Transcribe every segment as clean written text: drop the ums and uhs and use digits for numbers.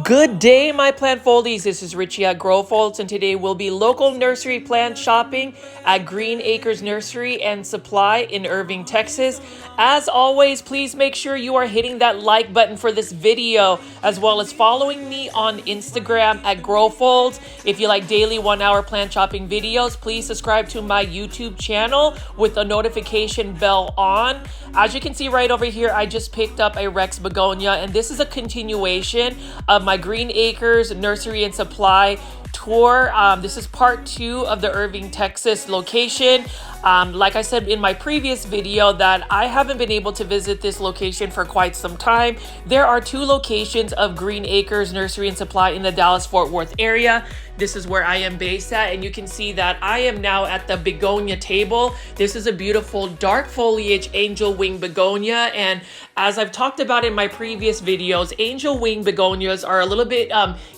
Good day, my plant foldies. This is Richie at Growfolds, and today we'll be local nursery plant shopping at Green Acres Nursery and Supply in Irving, Texas. As always, please make sure you are hitting that like button for this video, as well as following me on Instagram at Growfolds. If you like daily 1-hour plant shopping videos, please subscribe to my YouTube channel with the notification bell on. As you can see right over here, I just picked up a Rex begonia, and this is a continuation of my Green Acres Nursery and Supply tour. This is part 2 of the Irving, Texas location. Like I said in my previous video that I haven't been able to visit this location for quite some time. There are 2 locations of Green Acres Nursery and Supply in the Dallas-Fort Worth area. This is where I am based at, and you can see that I am now at the begonia table. This is a beautiful dark foliage angel wing begonia, and as I've talked about in my previous videos, angel wing begonias are a little bit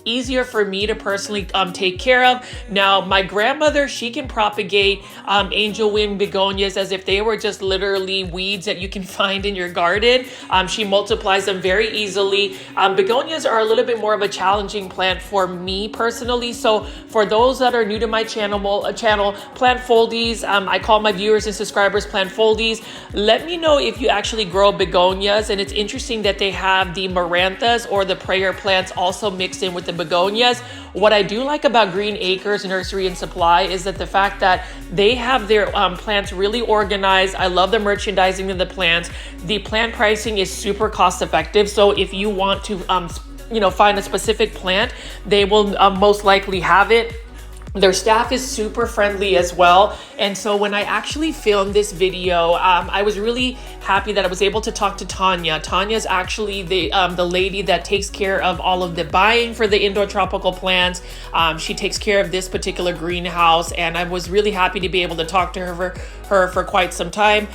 easier for me to personally take care of. Now, my grandmother, she can propagate angel wing begonias as if they were just literally weeds that you can find in your garden. She multiplies them very easily. Begonias are a little bit more of a challenging plant for me personally. So for those that are new to my channel, plant foldies, I call my viewers and subscribers plant foldies. Let me know if you actually grow begonias, and it's interesting that they have the maranthas or the prayer plants also mixed in with the begonias. What I do like about Green Acres Nursery and Supply is that the fact that they have their plants really organized. I love the merchandising of the plants. The plant pricing is super cost effective. So if you want to find a specific plant, they will most likely have it. Their staff is super friendly as well. And so when I actually filmed this video, I was really happy that I was able to talk to Tanya. Tanya's actually the lady that takes care of all of the buying for the indoor tropical plants. She takes care of this particular greenhouse, and I was really happy to be able to talk to her for quite some time.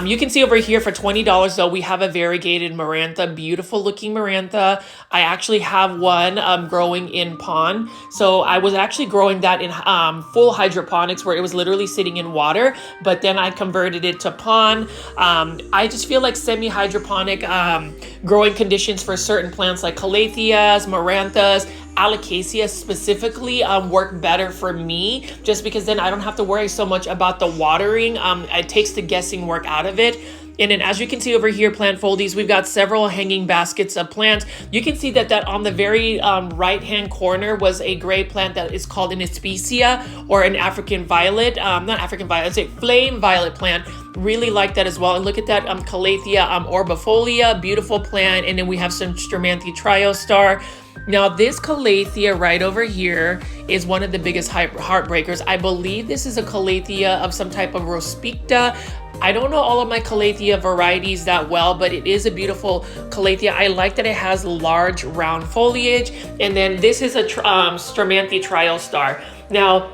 You can see over here for $20 though, we have a variegated marantha, beautiful looking marantha. I actually have one growing in pond. So I was actually growing that in full hydroponics where it was literally sitting in water, but then I converted it to pond. I just feel like semi-hydroponic growing conditions for certain plants like calatheas, maranthas, Alocasia specifically work better for me, just because then I don't have to worry so much about the watering. It takes the guessing work out of it. And then as you can see over here, plant foldies, we've got several hanging baskets of plants. You can see that on the very right-hand corner was a gray plant that is called an Aspecia, or an African violet. Not African violet, it's a flame violet plant. Really like that as well. And look at that Calathea orbifolia, beautiful plant. And then we have some Stramanthe triostar. Now this calathea right over here is one of the biggest heartbreakers. I believe this is a calathea of some type of Rospicta. I don't know all of my calathea varieties that well, but it is a beautiful calathea. I like that it has large round foliage. And then this is a Stramanthe triostar. Now,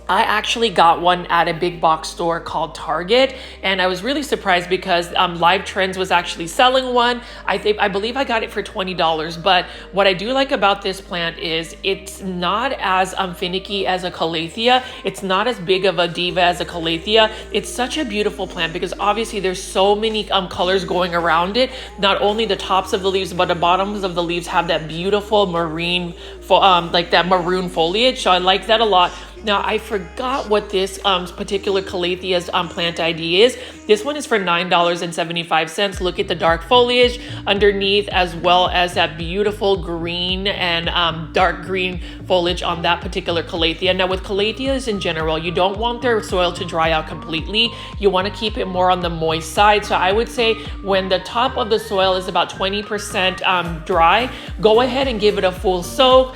I actually got one at a big box store called Target, and I was really surprised because Live Trends was actually selling one. I believe I got it for $20, but what I do like about this plant is it's not as finicky as a calathea. It's not as big of a diva as a calathea. It's such a beautiful plant because obviously there's so many colors going around it. Not only the tops of the leaves, but the bottoms of the leaves have that beautiful marine, like that maroon foliage. So I like that a lot. Now, I forgot what this particular calathea's plant ID is. This one is for $9.75. Look at the dark foliage underneath, as well as that beautiful green and dark green foliage on that particular calathea. Now, with calatheas in general, you don't want their soil to dry out completely. You want to keep it more on the moist side. So I would say when the top of the soil is about 20% dry, go ahead and give it a full soak.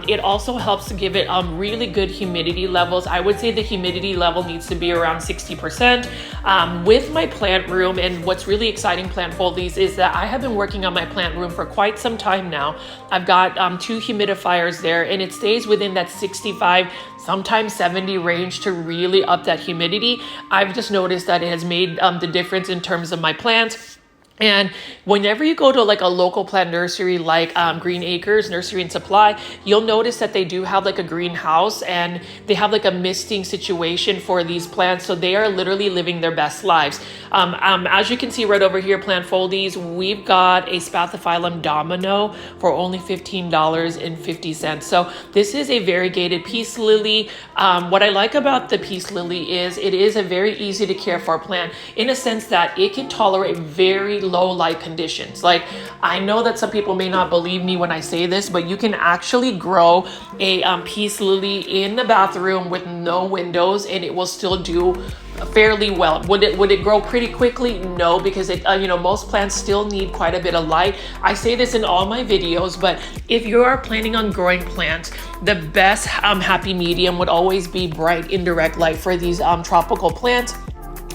It also helps to give it really good humidity levels. I would say the humidity level needs to be around 60%. With my plant room, and what's really exciting, plant foldies, is that I have been working on my plant room for quite some time now. I've got 2 humidifiers there, and it stays within that 65, sometimes 70 range to really up that humidity. I've just noticed that it has made the difference in terms of my plants. And whenever you go to like a local plant nursery like Green Acres Nursery and Supply, you'll notice that they do have like a greenhouse and they have like a misting situation for these plants. So they are literally living their best lives. As you can see right over here, plant foldies, we've got a Spathiphyllum domino for only $15.50. So this is a variegated peace lily. What I like about the peace lily is it is a very easy to care for plant in a sense that it can tolerate very low light conditions. Like, I know that some people may not believe me when I say this, but you can actually grow a peace lily in the bathroom with no windows and it will still do fairly well. Would it grow pretty quickly? No, because it most plants still need quite a bit of light. I say this in all my videos, but if you are planning on growing plants, the best happy medium would always be bright indirect light for these tropical plants.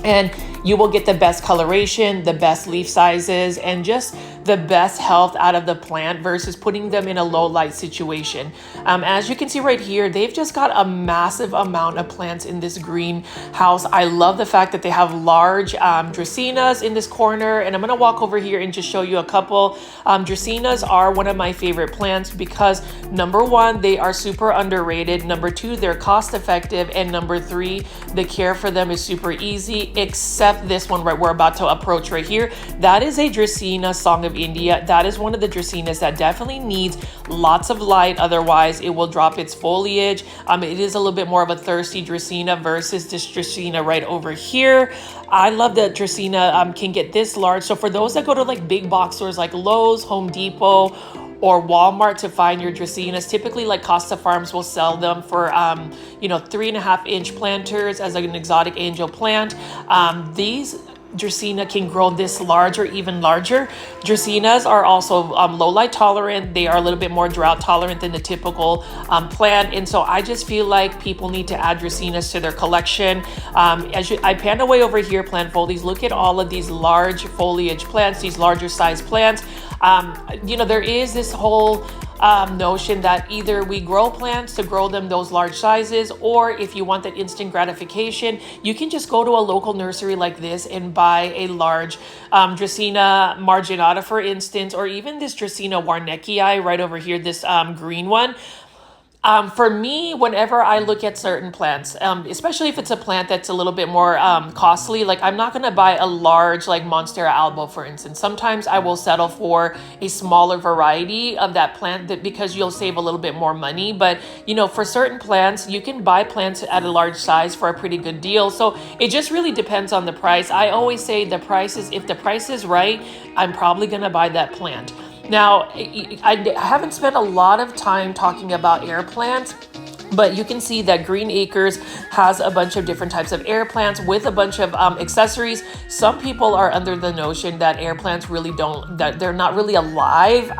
And you will get the best coloration, the best leaf sizes, and just the best health out of the plant versus putting them in a low light situation. As you can see right here, they've just got a massive amount of plants in this greenhouse. I love the fact that they have large Dracaenas in this corner, and I'm gonna walk over here and just show you a couple. Dracaenas are one of my favorite plants because number one, they are super underrated. Number two, they're cost effective. And number three, the care for them is super easy, except this one right we're about to approach right here. That is a Dracaena Song of India. That is one of the Dracaenas that definitely needs lots of light, otherwise it will drop its foliage. It is a little bit more of a thirsty Dracaena versus this Dracaena right over here. I love that Dracaena can get this large. So for those that go to like big box stores like Lowe's, Home Depot, or Walmart to find your Dracaenas, typically like Costa Farms will sell them for 3.5-inch planters as like an exotic angel plant. These Dracaena can grow this large or even larger. Dracaenas are also low light tolerant. They are a little bit more drought tolerant than the typical plant. And so I just feel like people need to add Dracaenas to their collection. I pan away over here, plant foldies. Look at all of these large foliage plants, these larger size plants. There is this whole notion that either we grow plants to grow them those large sizes, or if you want that instant gratification, you can just go to a local nursery like this and buy a large Dracaena marginata, for instance, or even this Dracaena warneckii right over here, this green one. For me, whenever I look at certain plants, especially if it's a plant that's a little bit more costly, like I'm not going to buy a large like Monstera albo, for instance. Sometimes I will settle for a smaller variety of that plant because you'll save a little bit more money. But, for certain plants, you can buy plants at a large size for a pretty good deal. So it just really depends on the price. I always say if the price is right, I'm probably going to buy that plant. Now, I haven't spent a lot of time talking about air plants, but you can see that Green Acres has a bunch of different types of air plants with a bunch of accessories. Some people are under the notion that air plants that they're not really alive.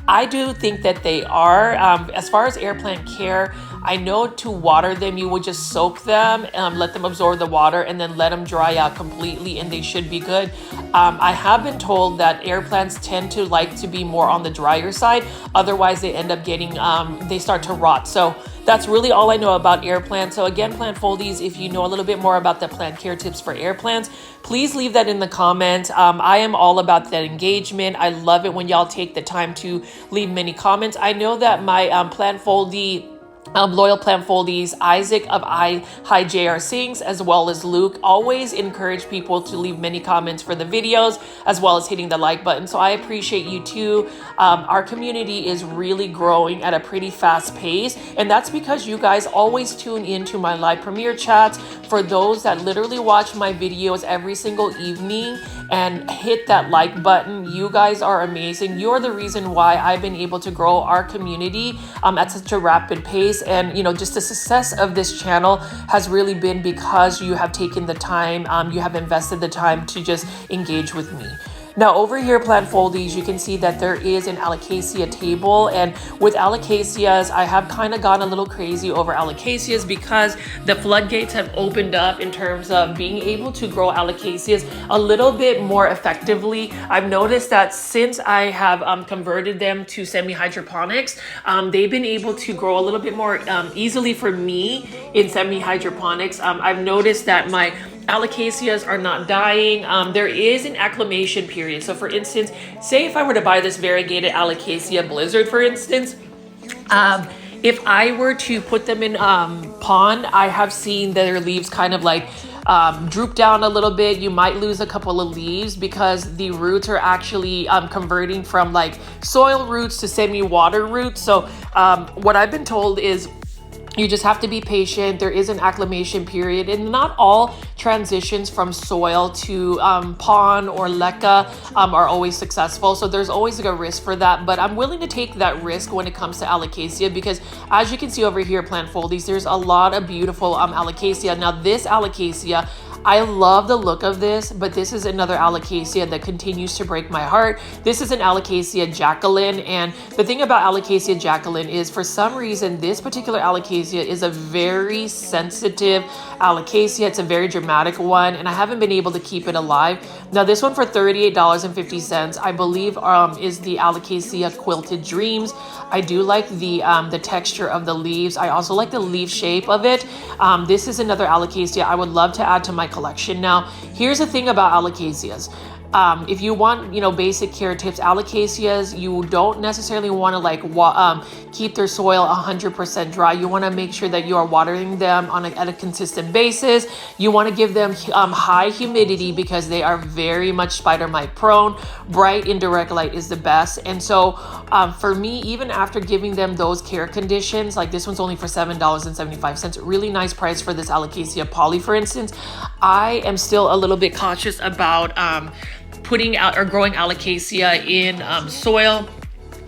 I do think that they are. As far as air plant care, I know to water them, you would just soak them, let them absorb the water, and then let them dry out completely, and they should be good. I have been told that air plants tend to like to be more on the drier side. Otherwise, they end up they start to rot. So that's really all I know about air plants. So again, plant foldies, if you know a little bit more about the plant care tips for air plants, please leave that in the comments. I am all about that engagement. I love it when y'all take the time to leave many comments. I know that my plant foldie loyal plant foldies, Isaac of Hi JR Sings, as well as Luke, always encourage people to leave many comments for the videos, as well as hitting the like button. So I appreciate you too. Our community is really growing at a pretty fast pace, and that's because you guys always tune into my live premiere chats. For those that literally watch my videos every single evening and hit that like button, you guys are amazing. You're the reason why I've been able to grow our community at such a rapid pace. And just the success of this channel has really been because you have taken the time, you have invested the time to just engage with me. Now over here, plant foldies, you can see that there is an Alocasia table, and with Alocasias, I have kind of gone a little crazy over Alocasias because the floodgates have opened up in terms of being able to grow Alocasias a little bit more effectively. I've noticed that since I have converted them to semi-hydroponics, they've been able to grow a little bit more easily for me in semi-hydroponics. I've noticed that my Alocasias are not dying. There is an acclimation period. So for instance, say if I were to buy this variegated Alocasia Blizzard, for instance, if I were to put them in pond, I have seen their leaves kind of like droop down a little bit. You might lose a couple of leaves because the roots are actually converting from like soil roots to semi-water roots. So what I've been told is you just have to be patient. There is an acclimation period, and not all transitions from soil to pond or leca are always successful. So there's always like a risk for that, but I'm willing to take that risk when it comes to Alocasia, because as you can see over here, plant foldies, there's a lot of beautiful Alocasia. Now this Alocasia, I love the look of this, but this is another Alocasia that continues to break my heart. This is an Alocasia Jacqueline, and the thing about Alocasia Jacqueline is for some reason, this particular Alocasia is a very sensitive Alocasia. It's a very dramatic one, and I haven't been able to keep it alive. Now this one for $38.50, I believe is the Alocasia Quilted Dreams. I do like the texture of the leaves. I also like the leaf shape of it. This is another Alocasia I would love to add to my collection. Now, here's the thing about Alocasias. If you want, basic care tips, Alocasias, you don't necessarily want to like keep their soil 100% dry. You want to make sure that you are watering them at a consistent basis. You want to give them high humidity because they are very much spider mite prone. Bright indirect light is the best. And so for me, even after giving them those care conditions, like this one's only for $7.75, really nice price for this Alocasia poly, for instance, I am still a little bit cautious about putting out or growing Alocasia in soil.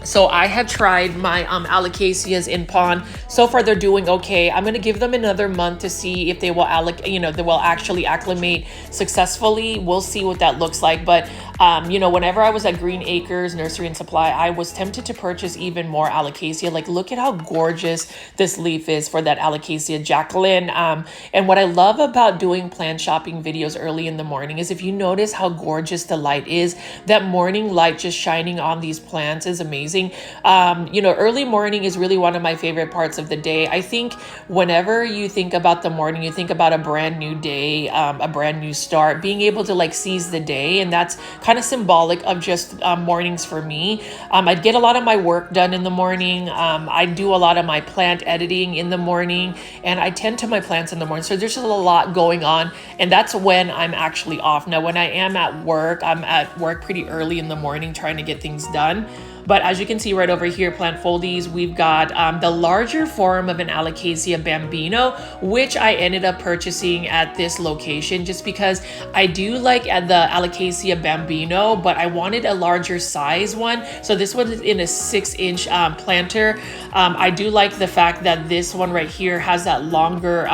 So I have tried my Alocasias in pond. So far they're doing okay. I'm gonna give them another month to see if they will they will actually acclimate successfully. We'll see what that looks like. But whenever I was at Green Acres Nursery and Supply, I was tempted to purchase even more Alocasia. Like, look at how gorgeous this leaf is for that Alocasia Jacqueline. And what I love about doing plant shopping videos early in the morning is if you notice how gorgeous the light is, that morning light just shining on these plants is amazing. Early morning is really one of my favorite parts of the day. I think whenever you think about the morning, you think about a brand new day, a brand new start, being able to like seize the day. And that's kind of symbolic of just mornings for me. I get a lot of my work done in the morning. I do a lot of my plant editing in the morning, and I tend to my plants in the morning. So there's just a lot going on, and that's when I'm actually off. Now, when I am at work, I'm at work pretty early in the morning trying to get things done. But as you can see right over here, plant foldies, we've got the larger form of an Alocasia Bambino, which I ended up purchasing at this location just because I do like the Alocasia Bambino, but I wanted a larger size one. So this one is in a 6-inch planter. I do like the fact that this one right here has that longer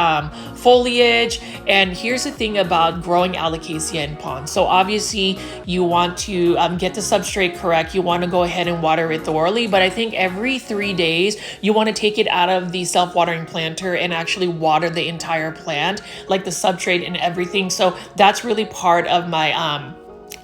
foliage. And here's the thing about growing Alocasia in ponds. So obviously you want to get the substrate correct. You want to go ahead and water it thoroughly, but I think every 3 days you want to take it out of the self-watering planter and actually water the entire plant, like the substrate and everything. So that's really part of my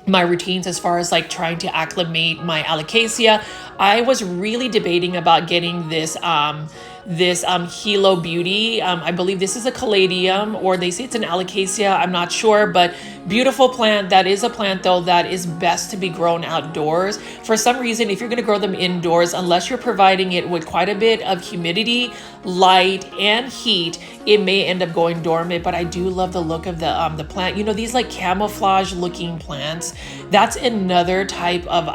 my routines as far as like trying to acclimate my Alocasia. I was really debating about getting this Hilo Beauty. I believe this is a caladium, or they say it's an Alocasia. I'm not sure, but beautiful plant. That is a plant though that is best to be grown outdoors. For some reason, if you're going to grow them indoors, unless you're providing it with quite a bit of humidity, light, and heat, it may end up going dormant. But I do love the look of the plant. These like camouflage looking plants, that's another type of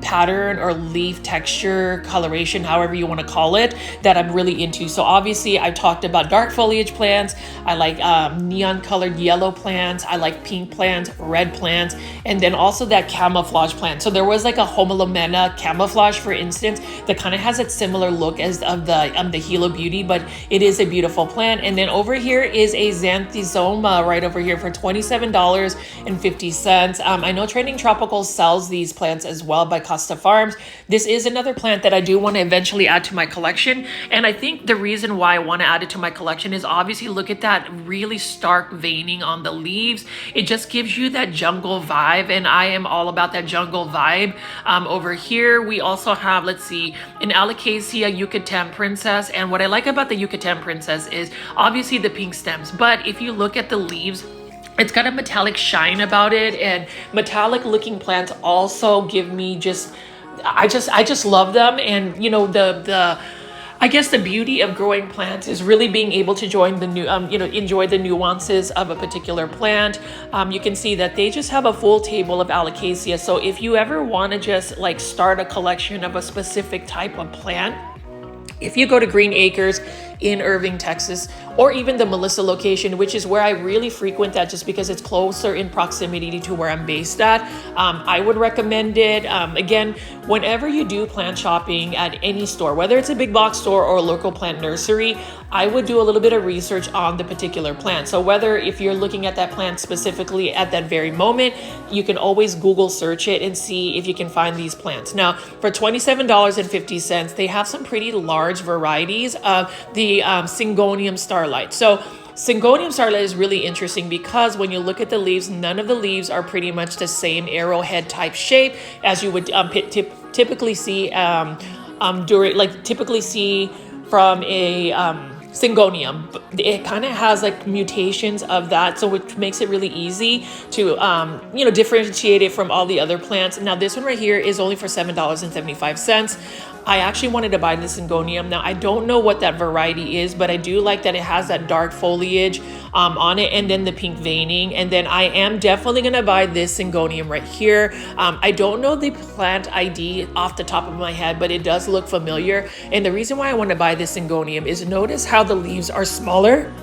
pattern or leaf texture, coloration, however you want to call it, that I'm really into. So obviously I talked about dark foliage plants. I like neon colored yellow plants. I like pink plants, red plants, and then also that camouflage plant. So there was like a Homalomena camouflage, for instance, that kind of has a similar look as of the Hilo Beauty, but it is a beautiful plant. And then over here is a Xanthosoma right over here for $27.50. I know Trending Tropical sells these plants as well by Costa Farms. This is another plant that I do want to eventually add to my collection. And I think the reason why I want to add it to my collection is obviously look at that really stark veining on the leaves. It just gives you that jungle vibe, and I am all about that jungle vibe. Over here we also have, let's see, an Alocasia Yucatan Princess. And what I like about the Yucatan Princess is obviously the pink stems, but if you look at the leaves, it's got a metallic shine about it, and metallic looking plants also give me just, I just love them. And you know, the I guess the beauty of growing plants is really being able to join the new, enjoy the nuances of a particular plant. You can see that they just have a full table of Alocasia. So if you ever want to just like start a collection of a specific type of plant, if you go to Green Acres in Irving, Texas, or even the Melissa location, which is where I really frequent that just because it's closer in proximity to where I'm based at, I would recommend it. Again, whenever you do plant shopping at any store, whether it's a big box store or a local plant nursery, I would do a little bit of research on the particular plant. So whether if you're looking at that plant specifically at that very moment, you can always Google search it and see if you can find these plants. Now, for $27.50, they have some pretty large varieties of the Syngonium starlight. So Syngonium starlight is really interesting because when you look at the leaves, none of the leaves are pretty much the same arrowhead type shape as you would typically see typically see from a Syngonium. It kind of has like mutations of that, so which makes it really easy to differentiate it from all the other plants. Now this one right here is only for $7.75. I actually wanted to buy the Syngonium. Now I don't know what that variety is, but I do like that it has that dark foliage on it, and then the pink veining. And then I am definitely gonna buy this Syngonium right here. I don't know the plant ID off the top of my head, but it does look familiar. And the reason why I want to buy this Syngonium is notice how the leaves are smaller.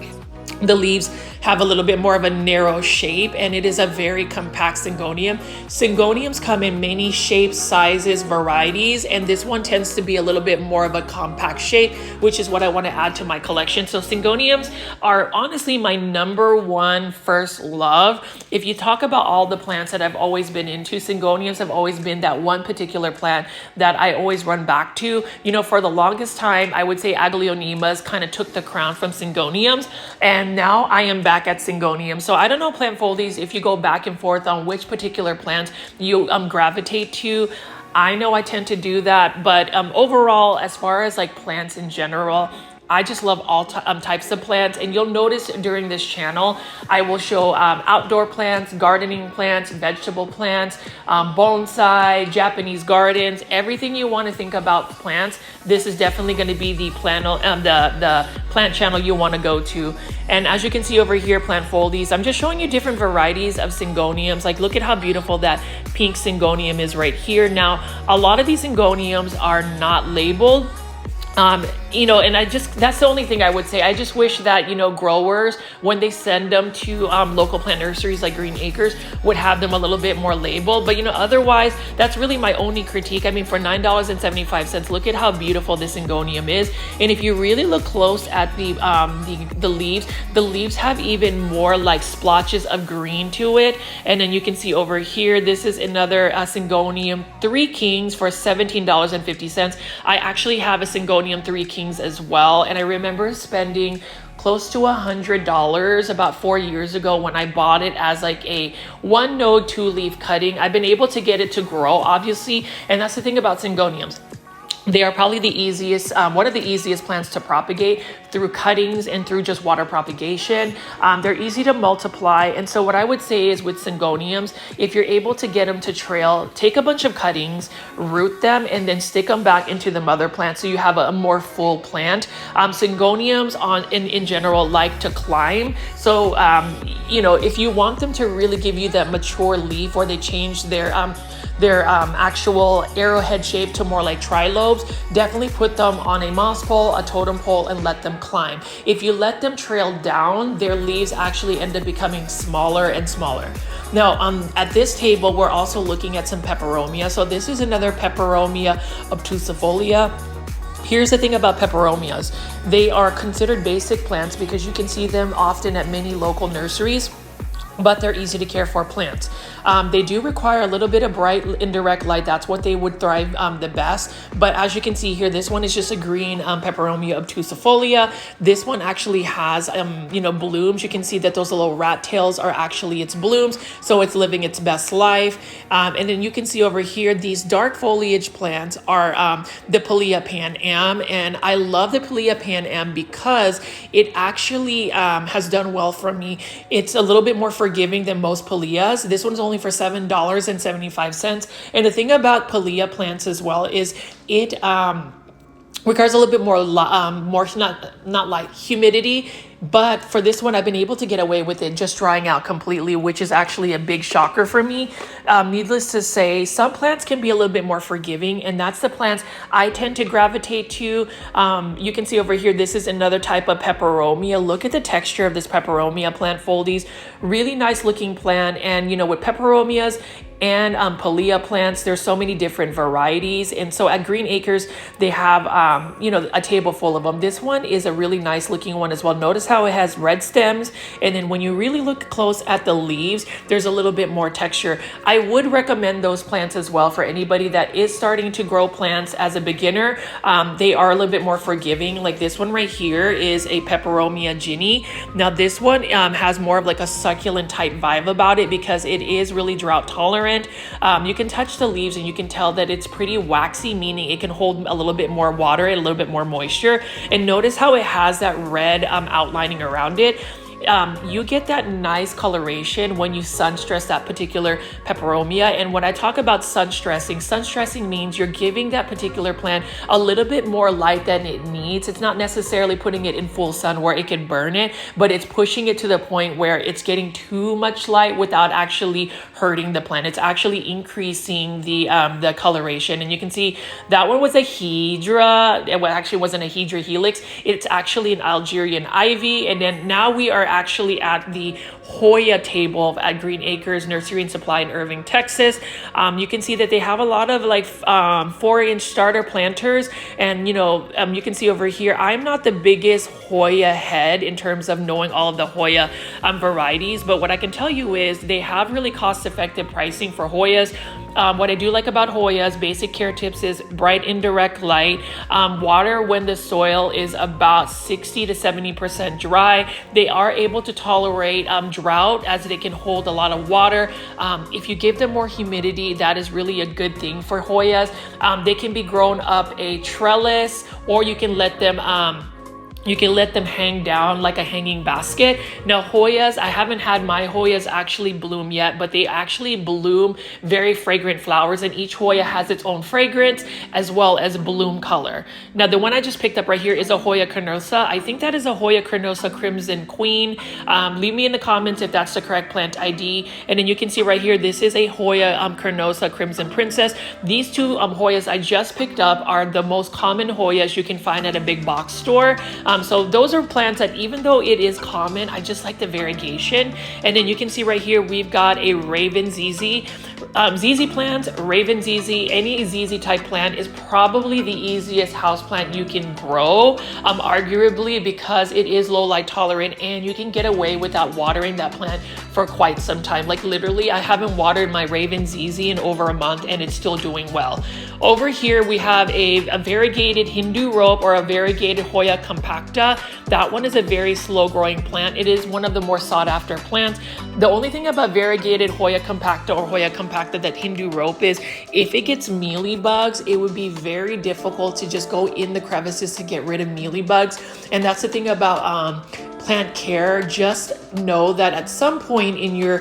The leaves have a little bit more of a narrow shape, and it is a very compact Syngonium. Syngoniums come in many shapes, sizes, varieties, and this one tends to be a little bit more of a compact shape, which is what I want to add to my collection. So Syngoniums are honestly my number one first love. If you talk about all the plants that I've always been into, Syngoniums have always been that one particular plant that I always run back to. You know, for the longest time, I would say Aglaonemas kind of took the crown from Syngoniums, and now I am back at Syngonium. So I don't know, plant foldies, if you go back and forth on which particular plant you gravitate to. I know I tend to do that, but overall, as far as like plants in general, I just love all types of plants. And you'll notice during this channel, I will show outdoor plants, gardening plants, vegetable plants, bonsai, Japanese gardens, everything you want to think about plants. This is definitely going to be the plant channel you want to go to. And as you can see over here, plant foldies, I'm just showing you different varieties of Syngoniums. Like, look at how beautiful that pink Syngonium is right here. Now, a lot of these Syngoniums are not labeled. And that's the only thing I would say. I just wish that, growers, when they send them to local plant nurseries like Green Acres, would have them a little bit more labeled. But, otherwise, that's really my only critique. I mean, for $9.75, look at how beautiful this Syngonium is. And if you really look close at the leaves have even more like splotches of green to it. And then you can see over here, this is another Syngonium 3 Kings for $17.50. I actually have a Syngonium 3 Kings as well, and I remember spending close to $100 about 4 years ago when I bought it as like a 1 node 2 leaf cutting. I've been able to get it to grow, obviously, and that's the thing about Syngoniums. They are probably the easiest, one of the easiest plants to propagate through cuttings and through just water propagation. They're easy to multiply. And so what I would say is with Syngoniums, if you're able to get them to trail, take a bunch of cuttings, root them, and then stick them back into the mother plant so you have a more full plant. Syngoniums in general like to climb. So, if you want them to really give you that mature leaf, or they change their actual arrowhead shape to more like trilobes, definitely put them on a moss pole, a totem pole, and let them climb. If you let them trail down, their leaves actually end up becoming smaller and smaller. Now, at this table, we're also looking at some Peperomia. So this is another Peperomia obtusifolia. Here's the thing about peperomias. They are considered basic plants because you can see them often at many local nurseries, but they're easy to care for plants. They do require a little bit of bright indirect light. That's what they would thrive the best. But as you can see here, this one is just a green Peperomia obtusifolia. This one actually has blooms. You can see that those little rat tails are actually its blooms, so it's living its best life. And then you can see over here, these dark foliage plants are the Pilea Pan Am, and I love the Pilea Pan Am because it actually has done well for me. It's a little bit more forgiving forgiving than most pileas. This one's only for $7.75. And the thing about pilea plants as well is it requires a little bit more not like humidity, but for this one I've been able to get away with it just drying out completely, which is actually a big shocker for me. Needless to say, some plants can be a little bit more forgiving, and that's the plants I tend to gravitate to. You can see over here, this is another type of Peperomia. Look at the texture of this Peperomia plant foldies. Really nice looking plant. And with Peperomias and pilea plants, there's so many different varieties, and so at Green Acres they have a table full of them. This one is a really nice looking one as well. Notice how it has red stems, and then when you really look close at the leaves, there's a little bit more texture. I would recommend those plants as well for anybody that is starting to grow plants as a beginner. They are a little bit more forgiving. Like this one right here is a Peperomia Ginny. Now this one has more of like a succulent type vibe about it because it is really drought tolerant. You can touch the leaves and you can tell that it's pretty waxy, meaning it can hold a little bit more water and a little bit more moisture. And notice how it has that red outlining around it. You get that nice coloration when you sun stress that particular Peperomia. And when I talk about sun stressing means you're giving that particular plant a little bit more light than it needs. It's not necessarily putting it in full sun where it can burn it, but it's pushing it to the point where it's getting too much light without actually hurting the plant. It's actually increasing the coloration. And you can see that one was a Hydra. It actually wasn't a Hydra helix. It's actually an Algerian ivy. And then now we are actually at the Hoya table at Green Acres Nursery and Supply in Irving, Texas. You can see that they have a lot of like 4-inch starter planters, and you can see over here, I'm not the biggest Hoya head in terms of knowing all of the Hoya varieties, but what I can tell you is they have really cost-effective pricing for Hoyas. What I do like about Hoyas, basic care tips is bright indirect light, water when the soil is about 60 to 70% dry. They are able to tolerate drought as they can hold a lot of water. If you give them more humidity, that is really a good thing for Hoyas. They can be grown up a trellis, or you can let them hang down like a hanging basket. Now Hoyas, I haven't had my Hoyas actually bloom yet, but they actually bloom very fragrant flowers, and each Hoya has its own fragrance as well as bloom color. Now the one I just picked up right here is a Hoya carnosa. I think that is a Hoya carnosa Crimson Queen. Leave me in the comments if that's the correct plant ID. And then you can see right here, this is a Hoya carnosa Crimson Princess. These two Hoyas I just picked up are the most common Hoyas you can find at a big box store. So those are plants that, even though it is common, I just like the variegation. And then you can see right here, we've got a Raven ZZ. ZZ plants, Raven ZZ, any ZZ type plant is probably the easiest house plant you can grow, arguably because it is low light tolerant and you can get away without watering that plant for quite some time. Like literally, I haven't watered my Raven ZZ in over a month and it's still doing well. Over here, we have a variegated Hindu rope or a variegated Hoya compacta. That one is a very slow growing plant. It is one of the more sought after plants. The only thing about variegated Hoya compacta or Hoya compacta, that Hindu rope, is if it gets mealy bugs, it would be very difficult to just go in the crevices to get rid of mealy bugs. And that's the thing about plant care. Just know that at some point in your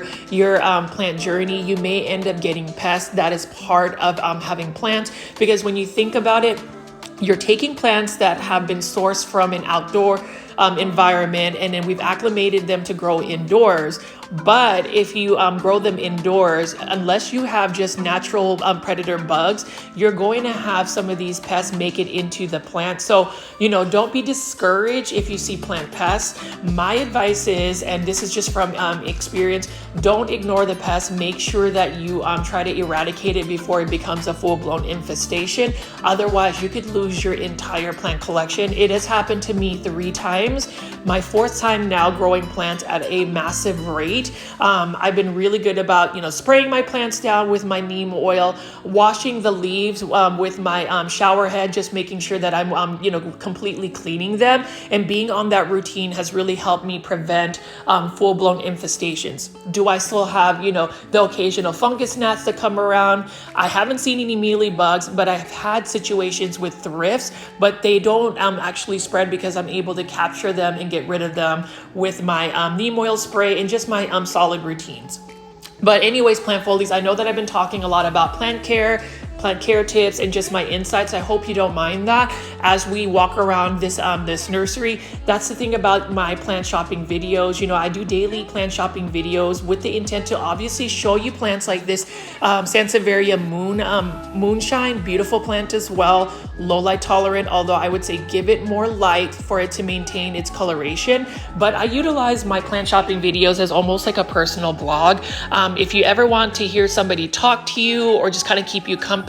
plant journey, you may end up getting pests. That is part of having plants, because when you think about it, you're taking plants that have been sourced from an outdoor environment, and then we've acclimated them to grow indoors. But if you grow them indoors, unless you have just natural predator bugs, you're going to have some of these pests make it into the plant. So, don't be discouraged if you see plant pests. My advice is, and this is just from experience, don't ignore the pests. Make sure that you try to eradicate it before it becomes a full-blown infestation. Otherwise, you could lose your entire plant collection. It has happened to me 3 times. My 4th time now growing plants at a massive rate. I've been really good about, spraying my plants down with my neem oil, washing the leaves with my shower head, just making sure that I'm, completely cleaning them. And being on that routine has really helped me prevent full-blown infestations. Do I still have, the occasional fungus gnats that come around? I haven't seen any mealy bugs, but I've had situations with thrifts, but they don't actually spread because I'm able to capture them and get rid of them with my neem oil spray and just my solid routines. But anyways, plant foldies, I know that I've been talking a lot about plant care tips, and just my insights. I hope you don't mind that as we walk around this this nursery. That's the thing about my plant shopping videos. You know, I do daily plant shopping videos with the intent to obviously show you plants like this Sansevieria moonshine, beautiful plant as well, low light tolerant, although I would say give it more light for it to maintain its coloration. But I utilize my plant shopping videos as almost like a personal blog. If you ever want to hear somebody talk to you or just kind of keep you company,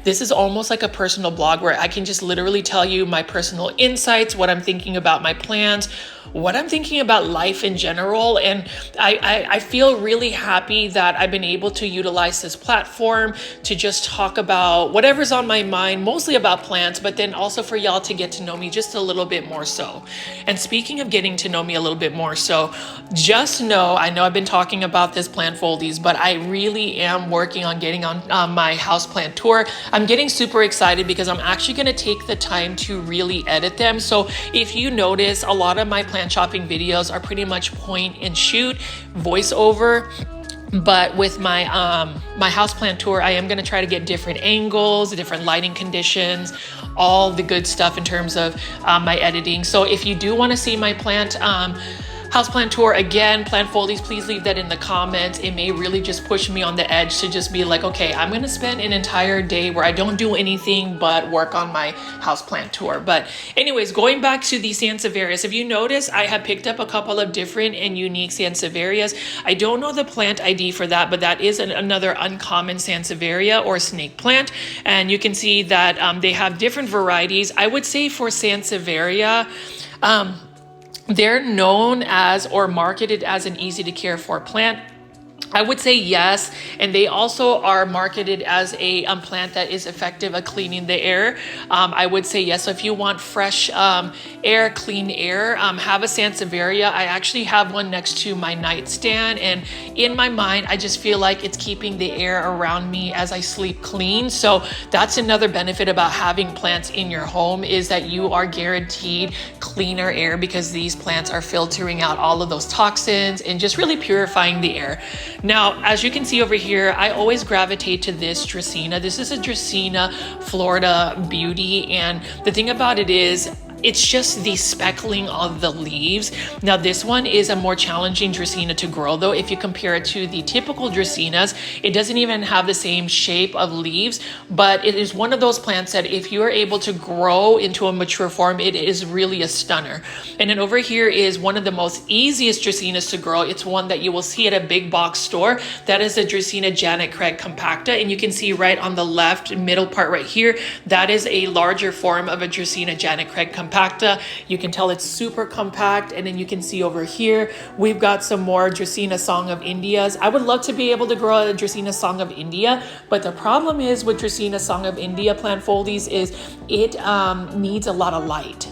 this is almost like a personal blog where I can just literally tell you my personal insights, what I'm thinking about my plants, what I'm thinking about life in general. And I feel really happy that I've been able to utilize this platform to just talk about whatever's on my mind, mostly about plants, but then also for y'all to get to know me just a little bit more so. And speaking of getting to know me a little bit more so, just know, I know I've been talking about this plant foldies, but I really am working on getting on my houseplant tour. I'm getting super excited because I'm actually going to take the time to really edit them. So if you notice, a lot of my plant shopping videos are pretty much point and shoot, voiceover. But with my my houseplant tour, I am going to try to get different angles, different lighting conditions, all the good stuff in terms of my editing. So if you do want to see my plant houseplant tour, again, plant foldies, please leave that in the comments. It may really just push me on the edge to just be like, okay, I'm gonna spend an entire day where I don't do anything but work on my houseplant tour. But anyways, going back to the Sansevierias, if you notice, I have picked up a couple of different and unique Sansevierias. I don't know the plant ID for that, but that is another uncommon Sansevieria or snake plant. And you can see that they have different varieties. I would say for Sansevieria, they're known as or marketed as an easy to care for plant. I would say yes, and they also are marketed as a plant that is effective at cleaning the air. I would say yes. So if you want fresh air, clean air, have a Sansevieria. I actually have one next to my nightstand, and in my mind, I just feel like it's keeping the air around me as I sleep clean. So that's another benefit about having plants in your home, is that you are guaranteed cleaner air because these plants are filtering out all of those toxins and just really purifying the air. Now, as you can see over here, I always gravitate to this Dracaena. This is a Dracaena Florida Beauty, and the thing about it is, it's just the speckling of the leaves. Now this one is a more challenging Dracaena to grow though. If you compare it to the typical Dracaenas, it doesn't even have the same shape of leaves, but it is one of those plants that if you are able to grow into a mature form, it is really a stunner. And then over here is one of the most easiest Dracaenas to grow. It's one that you will see at a big box store. That is the Dracaena Janet Craig compacta. And you can see right on the left middle part right here, that is a larger form of a Dracaena Janet Craig compacta. You can tell it's super compact. And then you can see over here, we've got some more Dracaena Song of Indias. I would love to be able to grow a Dracaena Song of India, but the problem is with Dracaena Song of India plant foldies is it needs a lot of light.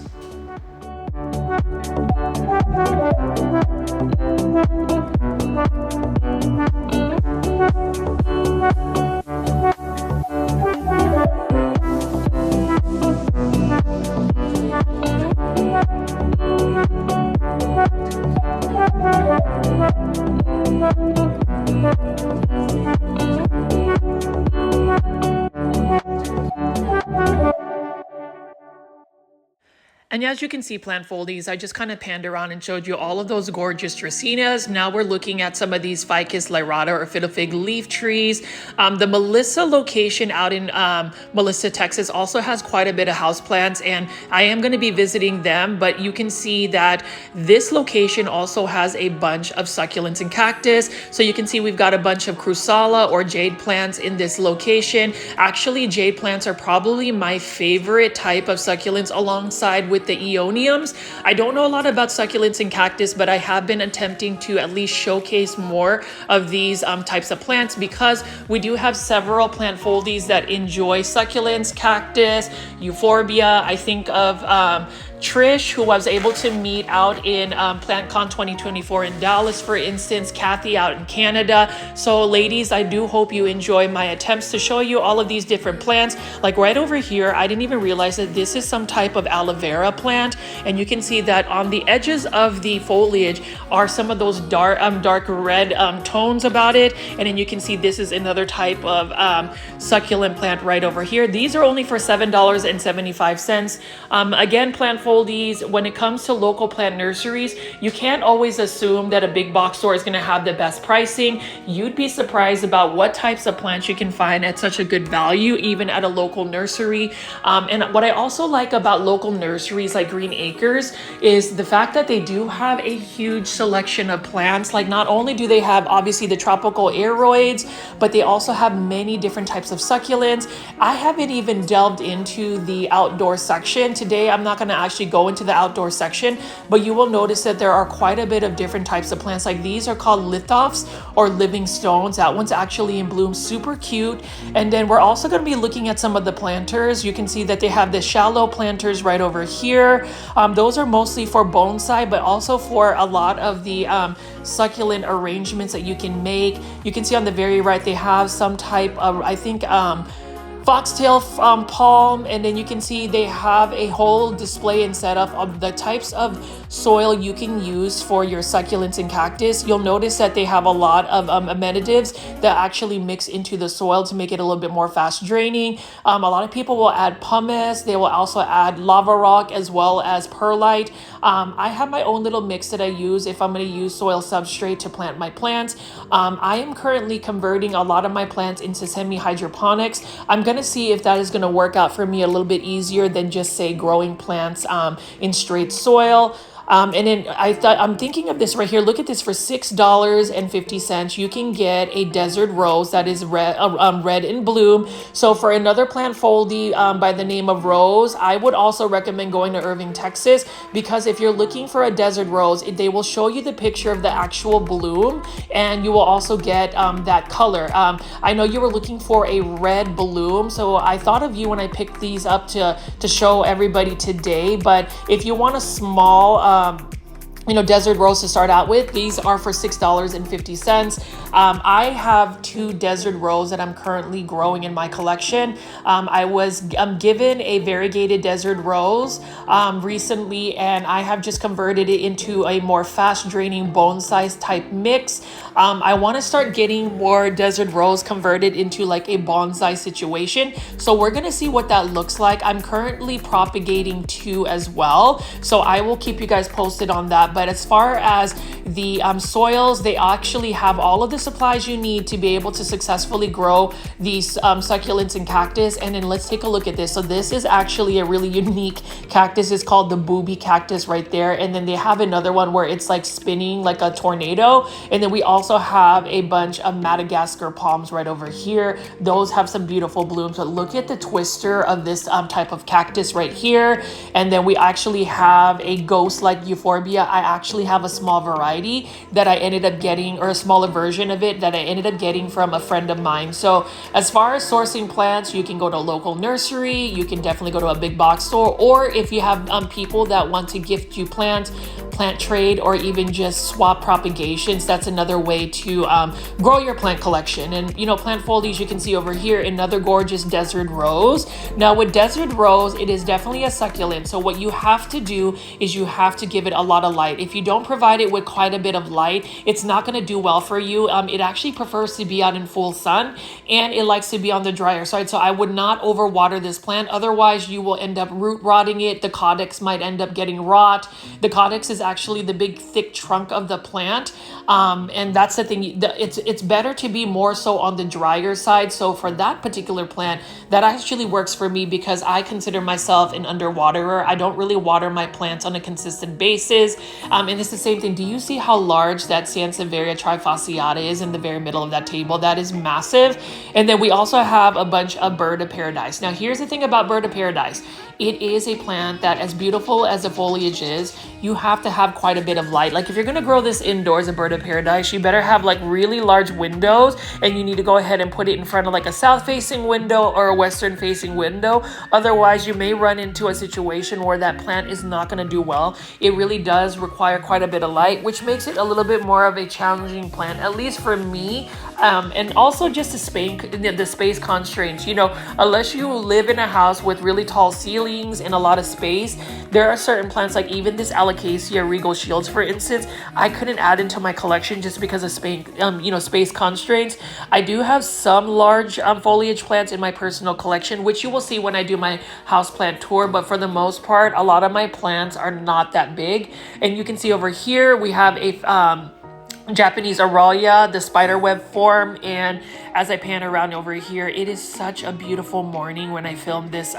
And as you can see, plant foldies, I just kind of panned around and showed you all of those gorgeous Dracaenas. Now we're looking at some of these Ficus lyrata or fiddle fig leaf trees. The Melissa location out in Melissa, Texas also has quite a bit of houseplants, and I am going to be visiting them, but you can see that this location also has a bunch of succulents and cactus. So you can see we've got a bunch of crusala or jade plants in this location. Actually, jade plants are probably my favorite type of succulents alongside with the Aeoniums. I don't know a lot about succulents and cactus, but I have been attempting to at least showcase more of these types of plants because we do have several plant foldies that enjoy succulents, cactus, euphorbia. I think of Trish, who I was able to meet out in PlantCon 2024 in Dallas, for instance, Kathy out in Canada. So ladies, I do hope you enjoy my attempts to show you all of these different plants. Like right over here, I didn't even realize that this is some type of aloe vera plant. And you can see that on the edges of the foliage are some of those dark red tones about it. And then you can see this is another type of succulent plant right over here. These are only for $7.75. Again, plant foldies, when it comes to local plant nurseries, you can't always assume that a big box store is going to have the best pricing. You'd be surprised about what types of plants you can find at such a good value, even at a local nursery. And what I also like about local nurseries like Green Acres is the fact that they do have a huge selection of plants. Like not only do they have obviously the tropical aroids, but they also have many different types of succulents. I haven't even delved into the outdoor section. Today, I'm not going to actually go into the outdoor section, but you will notice that there are quite a bit of different types of plants. Like these are called lithophs or living stones. That one's actually in bloom, super cute. And then we're also going to be looking at some of the planters. You can see that they have the shallow planters right over here. Those are mostly for bonsai, but also for a lot of the succulent arrangements that you can make. You can see on the very right, they have some type of, I think, foxtail palm, and then you can see they have a whole display and setup of the types of soil you can use for your succulents and cactus. You'll notice that they have a lot of amenities that actually mix into the soil to make it a little bit more fast draining. A lot of people will add pumice. They will also add lava rock as well as perlite. I have my own little mix that I use if I'm going to use soil substrate to plant my plants. I am currently converting a lot of my plants into semi-hydroponics. I'm going to see if that is going to work out for me a little bit easier than just say growing plants in straight soil. And then I'm thinking of this right here. Look at this, for $6.50. You can get a desert rose that is red in bloom. So for another plant foldy by the name of Rose, I would also recommend going to Irving, Texas, because if you're looking for a desert rose, they will show you the picture of the actual bloom, and you will also get that color. I know you were looking for a red bloom, so I thought of you when I picked these up to show everybody today. But if you want a small desert rose to start out with, these are for $6.50. I have 2 desert rose that I'm currently growing in my collection. I was given a variegated desert rose recently, and I have just converted it into a more fast draining bonsai type mix. I want to start getting more desert rose converted into like a bonsai situation. So we're going to see what that looks like. I'm currently propagating 2 as well, so I will keep you guys posted on that. But as far as the soils, they actually have all of the supplies you need to be able to successfully grow these succulents and cactus. And then let's take a look at this. So this is actually a really unique cactus. It's called the booby cactus right there. And then they have another one where it's like spinning like a tornado. And then we also have a bunch of Madagascar palms right over here. Those have some beautiful blooms. But look at the twister of this type of cactus right here. And then we actually have a ghost-like euphorbia. I actually have a small variety that I ended up getting, or a smaller version of it that I ended up getting from a friend of mine. So as far as sourcing plants, you can go to a local nursery, you can definitely go to a big box store, or if you have people that want to gift you plants, plant trade, or even just swap propagations, that's another way to grow your plant collection. And plant foldies, you can see over here another gorgeous desert rose. Now with desert rose, it is definitely a succulent, so what you have to do is you have to give it a lot of light. If you don't provide it with quite a bit of light, it's not going to do well for you. It actually prefers to be out in full sun, and it likes to be on the drier side. So I would not overwater this plant, otherwise you will end up root rotting it. The caudex might end up getting rot. The caudex is actually the big thick trunk of the plant, and that's the thing. It's better to be more so on the drier side. So for that particular plant, that actually works for me because I consider myself an underwaterer. I don't really water my plants on a consistent basis, and it's the same thing. Do you see how large that Sansevieria trifasciata is in the very middle of that table? That is massive. And then we also have a bunch of bird of paradise. Now here's the thing about bird of paradise. it is a plant that, as beautiful as the foliage is, you have to have quite a bit of light. Like if you're gonna grow this indoors, a bird of paradise, you better have like really large windows, and you need to go ahead and put it in front of like a south facing window or a western facing window. Otherwise, you may run into a situation where that plant is not gonna do well. It really does require quite a bit of light, which makes it a little bit more of a challenging plant, at least for me. And also just the space constraints, you know, unless you live in a house with really tall ceilings and a lot of space, there are certain plants, like even this Alocasia regal shields, for instance, I couldn't add into my collection just because of space, space constraints. I do have some large foliage plants in my personal collection, which you will see when I do my houseplant tour, but for the most part, a lot of my plants are not that big. And you can see over here, we have a Japanese Arroya, the spiderweb form, and as I pan around over here, it is such a beautiful morning when I filmed this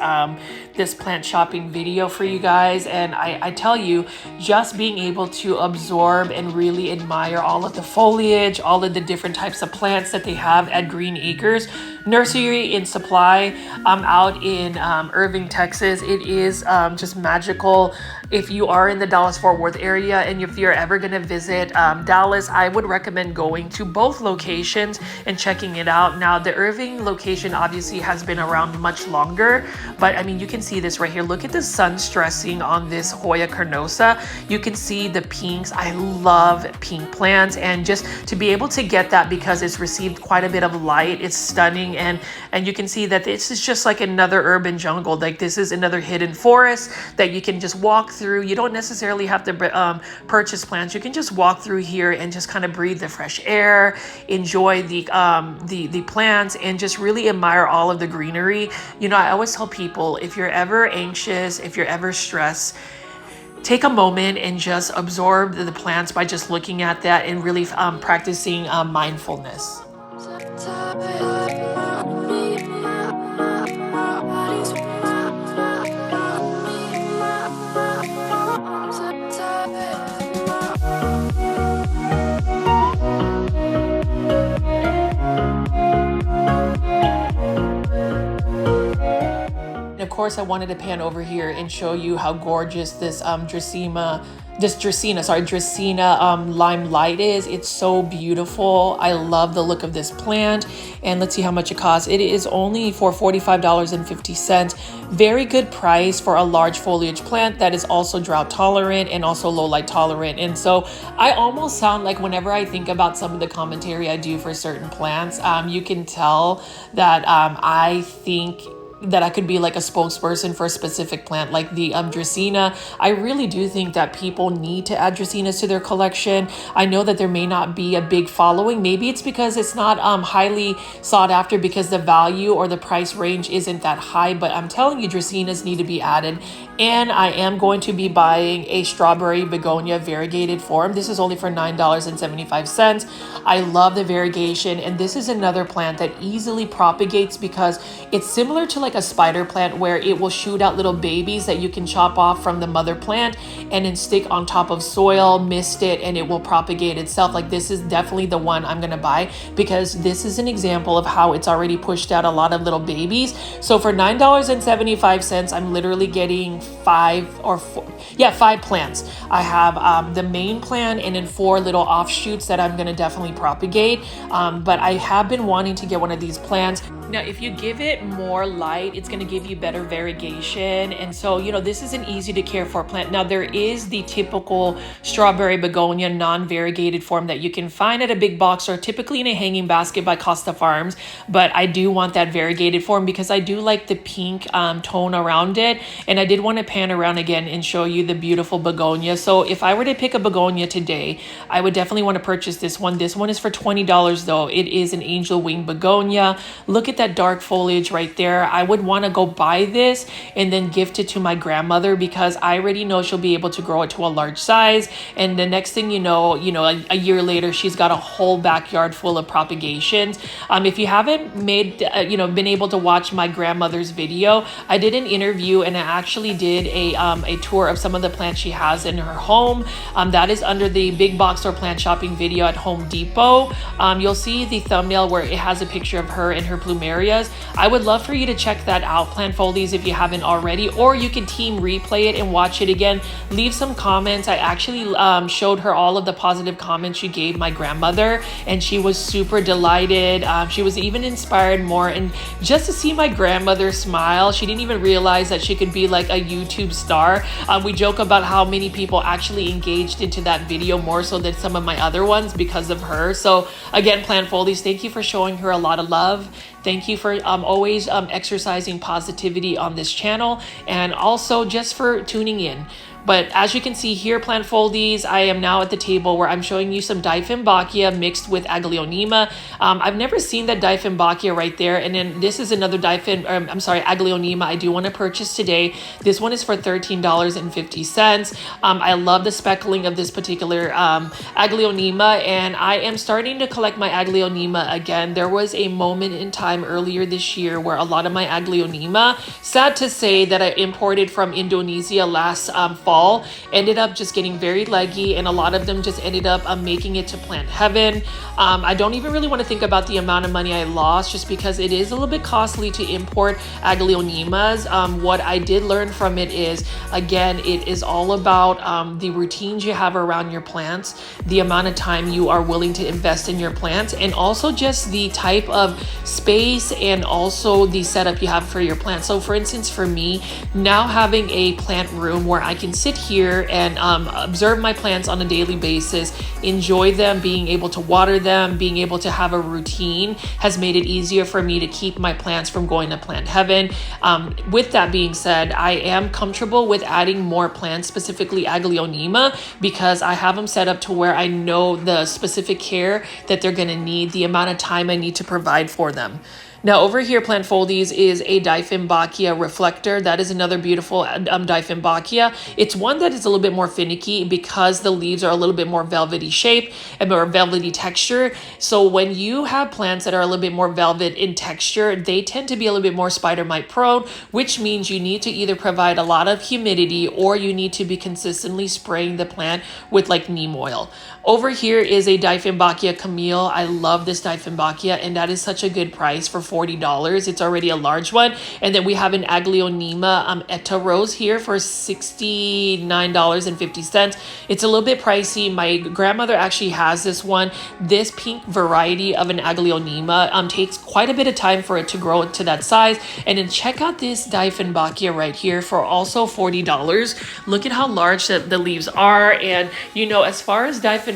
this plant shopping video for you guys. And I tell you, just being able to absorb and really admire all of the foliage, all of the different types of plants that they have at Green Acres Nursery in Supply out in Irving, Texas. It is just magical. If you are in the Dallas-Fort Worth area, and if you're ever going to visit Dallas, I would recommend going to both locations and checking it out. Now, the Irving location obviously has been around much longer, but I mean, you can see this right here. Look at the sun stressing on this Hoya carnosa. You can see the pinks. I love pink plants, and just to be able to get that because it's received quite a bit of light, it's stunning. And you can see that this is just like another urban jungle. Like this is another hidden forest that you can just walk through. You don't necessarily have to purchase plants. You can just walk through here and just kind of breathe the fresh air, enjoy the plants, and just really admire all of the greenery. You know, I always tell people, if you're ever anxious, if you're ever stressed, take a moment and just absorb the plants by just looking at that and really practicing mindfulness. Of course, I wanted to pan over here and show you how gorgeous this Dracaena lime light is. It's so beautiful. I love the look of this plant. And let's see how much it costs. It is only for $45.50. Very good price for a large foliage plant that is also drought tolerant and also low light tolerant. And so I almost sound like, whenever I think about some of the commentary I do for certain plants, you can tell that I think that I could be like a spokesperson for a specific plant, like the Dracaena. I really do think that people need to add Dracaenas to their collection. I know that there may not be a big following. Maybe it's because it's not highly sought after because the value or the price range isn't that high, but I'm telling you, Dracaenas need to be added. And I am going to be buying a strawberry begonia variegated form. This is only for $9.75. I love the variegation, and this is another plant that easily propagates because it's similar to like a spider plant, where it will shoot out little babies that you can chop off from the mother plant and then stick on top of soil, mist it, and it will propagate itself. Like this is definitely the one I'm gonna buy because this is an example of how it's already pushed out a lot of little babies. So for $9.75, I'm literally getting five plants. I have the main plant and then 4 little offshoots that I'm gonna definitely propagate. But I have been wanting to get one of these plants. Now, if you give it more light, it's going to give you better variegation. And so, you know, this is an easy to care for plant. Now, there is the typical strawberry begonia non-variegated form that you can find at a big box or typically in a hanging basket by Costa Farms. But I do want that variegated form because I do like the pink tone around it. And I did want to pan around again and show you the beautiful begonia. So if I were to pick a begonia today, I would definitely want to purchase this one. This one is for $20 though. It is an angel wing begonia. Look at that dark foliage right there. I would want to go buy this and then gift it to my grandmother because I already know she'll be able to grow it to a large size. And the next thing you know, a year later, she's got a whole backyard full of propagations. If you haven't been able to watch my grandmother's video, I did an interview and I actually did a tour of some of the plants she has in her home. That is under the big box or plant shopping video at Home Depot. You'll see the thumbnail where it has a picture of her and her plumeria areas. I would love for you to check that out, Plant Foldies, if you haven't already, or you can team replay it and watch it again. Leave some comments. I actually showed her all of the positive comments she gave my grandmother, and she was super delighted. She was even inspired more, and just to see my grandmother smile, she didn't even realize that she could be like a YouTube star. We joke about how many people actually engaged into that video more so than some of my other ones because of her. So again, Plant Foldies, thank you for showing her a lot of love. Thank you for always exercising positivity on this channel, and also just for tuning in. But as you can see here, Plant Foldies, I am now at the table where I'm showing you some Dieffenbachia mixed with Aglaonema. I've never seen that Dieffenbachia right there. And then this is another Aglaonema I do want to purchase today. This one is for $13.50. I love the speckling of this particular Aglaonema, and I am starting to collect my Aglaonema again. There was a moment in time earlier this year where a lot of my Aglaonema, sad to say, that I imported from Indonesia last fall, ended up just getting very leggy, and a lot of them just ended up making it to plant heaven. I don't even really want to think about the amount of money I lost, just because it is a little bit costly to import Aglaonemas. What I did learn from it is, again, it is all about the routines you have around your plants, the amount of time you are willing to invest in your plants, and also just the type of space and also the setup you have for your plants. So for instance, for me, now having a plant room where I can sit here and observe my plants on a daily basis, enjoy them, being able to water them, being able to have a routine, has made it easier for me to keep my plants from going to plant heaven. With that being said, I am comfortable with adding more plants, specifically Aglaonema, because I have them set up to where I know the specific care that they're going to need, the amount of time I need to provide for them. Now over here, Plant Foldies, is a Dieffenbachia reflector. That is another beautiful Dieffenbachia. It's one that is a little bit more finicky because the leaves are a little bit more velvety shape and more velvety texture. So when you have plants that are a little bit more velvet in texture, they tend to be a little bit more spider mite prone, which means you need to either provide a lot of humidity or you need to be consistently spraying the plant with like neem oil. Over here is a Dieffenbachia Camille. I love this Dieffenbachia, and that is such a good price for $40. It's already a large one. And then we have an Aglaonema Etta Rose here for $69.50. It's a little bit pricey. My grandmother actually has this one. This pink variety of an Aglaonema takes quite a bit of time for it to grow to that size. And then check out this Dieffenbachia right here for also $40. Look at how large the leaves are. And you know, as far as Dieffenbachia,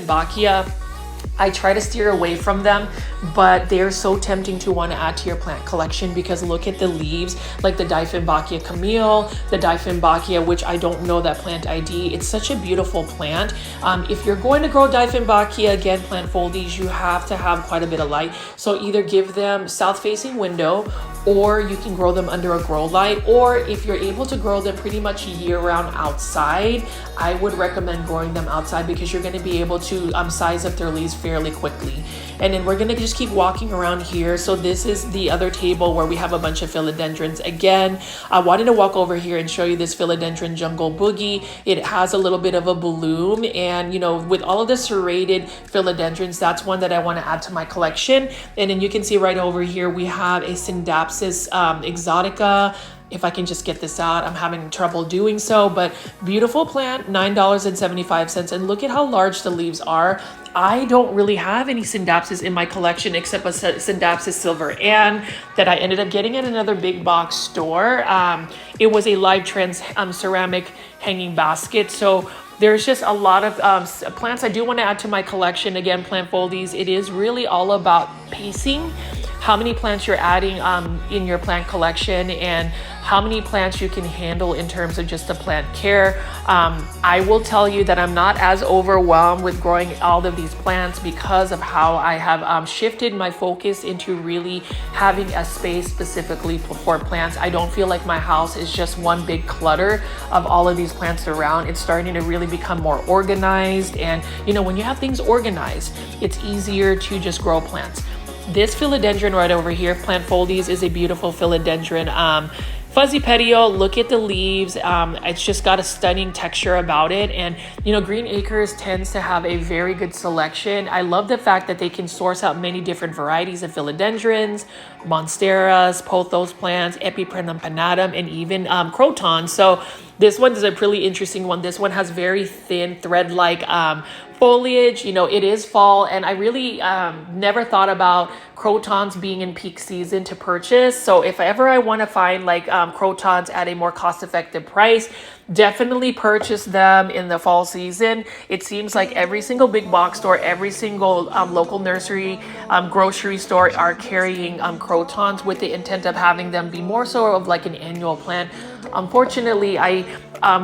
I try to steer away from them, but they're so tempting to want to add to your plant collection because look at the leaves, like the Dieffenbachia Camille, the Dieffenbachia, which I don't know that plant ID. It's such a beautiful plant. If you're going to grow Dieffenbachia, again, Plant Foldies, you have to have quite a bit of light. So either give them south-facing window, or you can grow them under a grow light, or if you're able to grow them pretty much year-round outside, I would recommend growing them outside because you're going to be able to size up their leaves fairly quickly. And then we're going to just keep walking around here. So this is the other table where we have a bunch of philodendrons. Again, I wanted to walk over here and show you this philodendron jungle boogie. It has a little bit of a bloom, and you know, with all of the serrated philodendrons, that's one that I want to add to my collection. And then you can see right over here we have a Syngonium exotica. If I can just get this out, I'm having trouble doing so, but beautiful plant, $9.75. And look at how large the leaves are. I don't really have any Syngoniums in my collection except a Syngonium Silver Ann that I ended up getting at another big box store. It was a live trans ceramic hanging basket. So there's just a lot of plants I do want to add to my collection. Again, Plant Foldies, it is really all about pacing, how many plants you're adding in your plant collection, and how many plants you can handle in terms of just the plant care. I will tell you that I'm not as overwhelmed with growing all of these plants because of how I have shifted my focus into really having a space specifically for plants. I don't feel like my house is just one big clutter of all of these plants around. It's starting to really become more organized, and you know, when you have things organized, it's easier to just grow plants. This philodendron right over here, Plant Foldies, is a beautiful philodendron. fuzzy petiole. Look at the leaves. It's just got a stunning texture about it. And you know, Green Acres tends to have a very good selection. I love the fact that they can source out many different varieties of philodendrons, monsteras, pothos plants, Epipremnum pinnatum, and even crotons. So this one is a really interesting one. This one has very thin thread-like foliage. You know, it is fall, and I really never thought about crotons being in peak season to purchase. So if ever I want to find like crotons at a more cost-effective price, definitely purchase them in the fall season. It seems like every single big box store, every single local nursery, grocery store are carrying crotons with the intent of having them be more so of like an annual plant. Unfortunately, I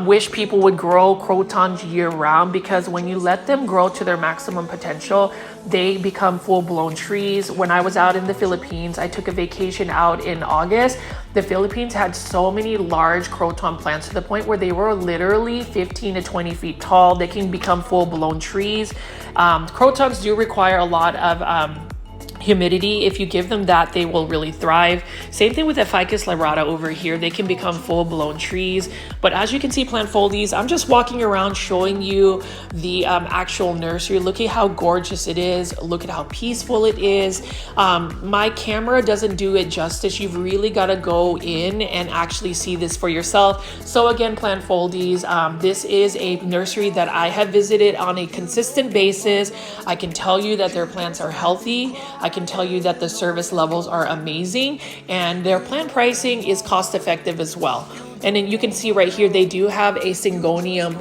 wish people would grow crotons year round, because when you let them grow to their maximum potential, they become full-blown trees. When I was out in the Philippines, I took a vacation out in August. The Philippines had so many large croton plants to the point where they were literally 15 to 20 feet tall. They can become full-blown trees. Crotons do require a lot of humidity. If you give them that, they will really thrive. Same thing with the Ficus lyrata over here. They can become full-blown trees. But as you can see, plant foldies, I'm just walking around showing you the actual nursery. Look at how gorgeous it is. Look at how peaceful it is. My camera doesn't do it justice. You've really got to go in and actually see this for yourself. So again, plant foldies, this is a nursery that I have visited on a consistent basis. I can tell you that their plants are healthy. I can tell you that the service levels are amazing, and their plant pricing is cost effective as well. And then you can see right here, they do have a Syngonium,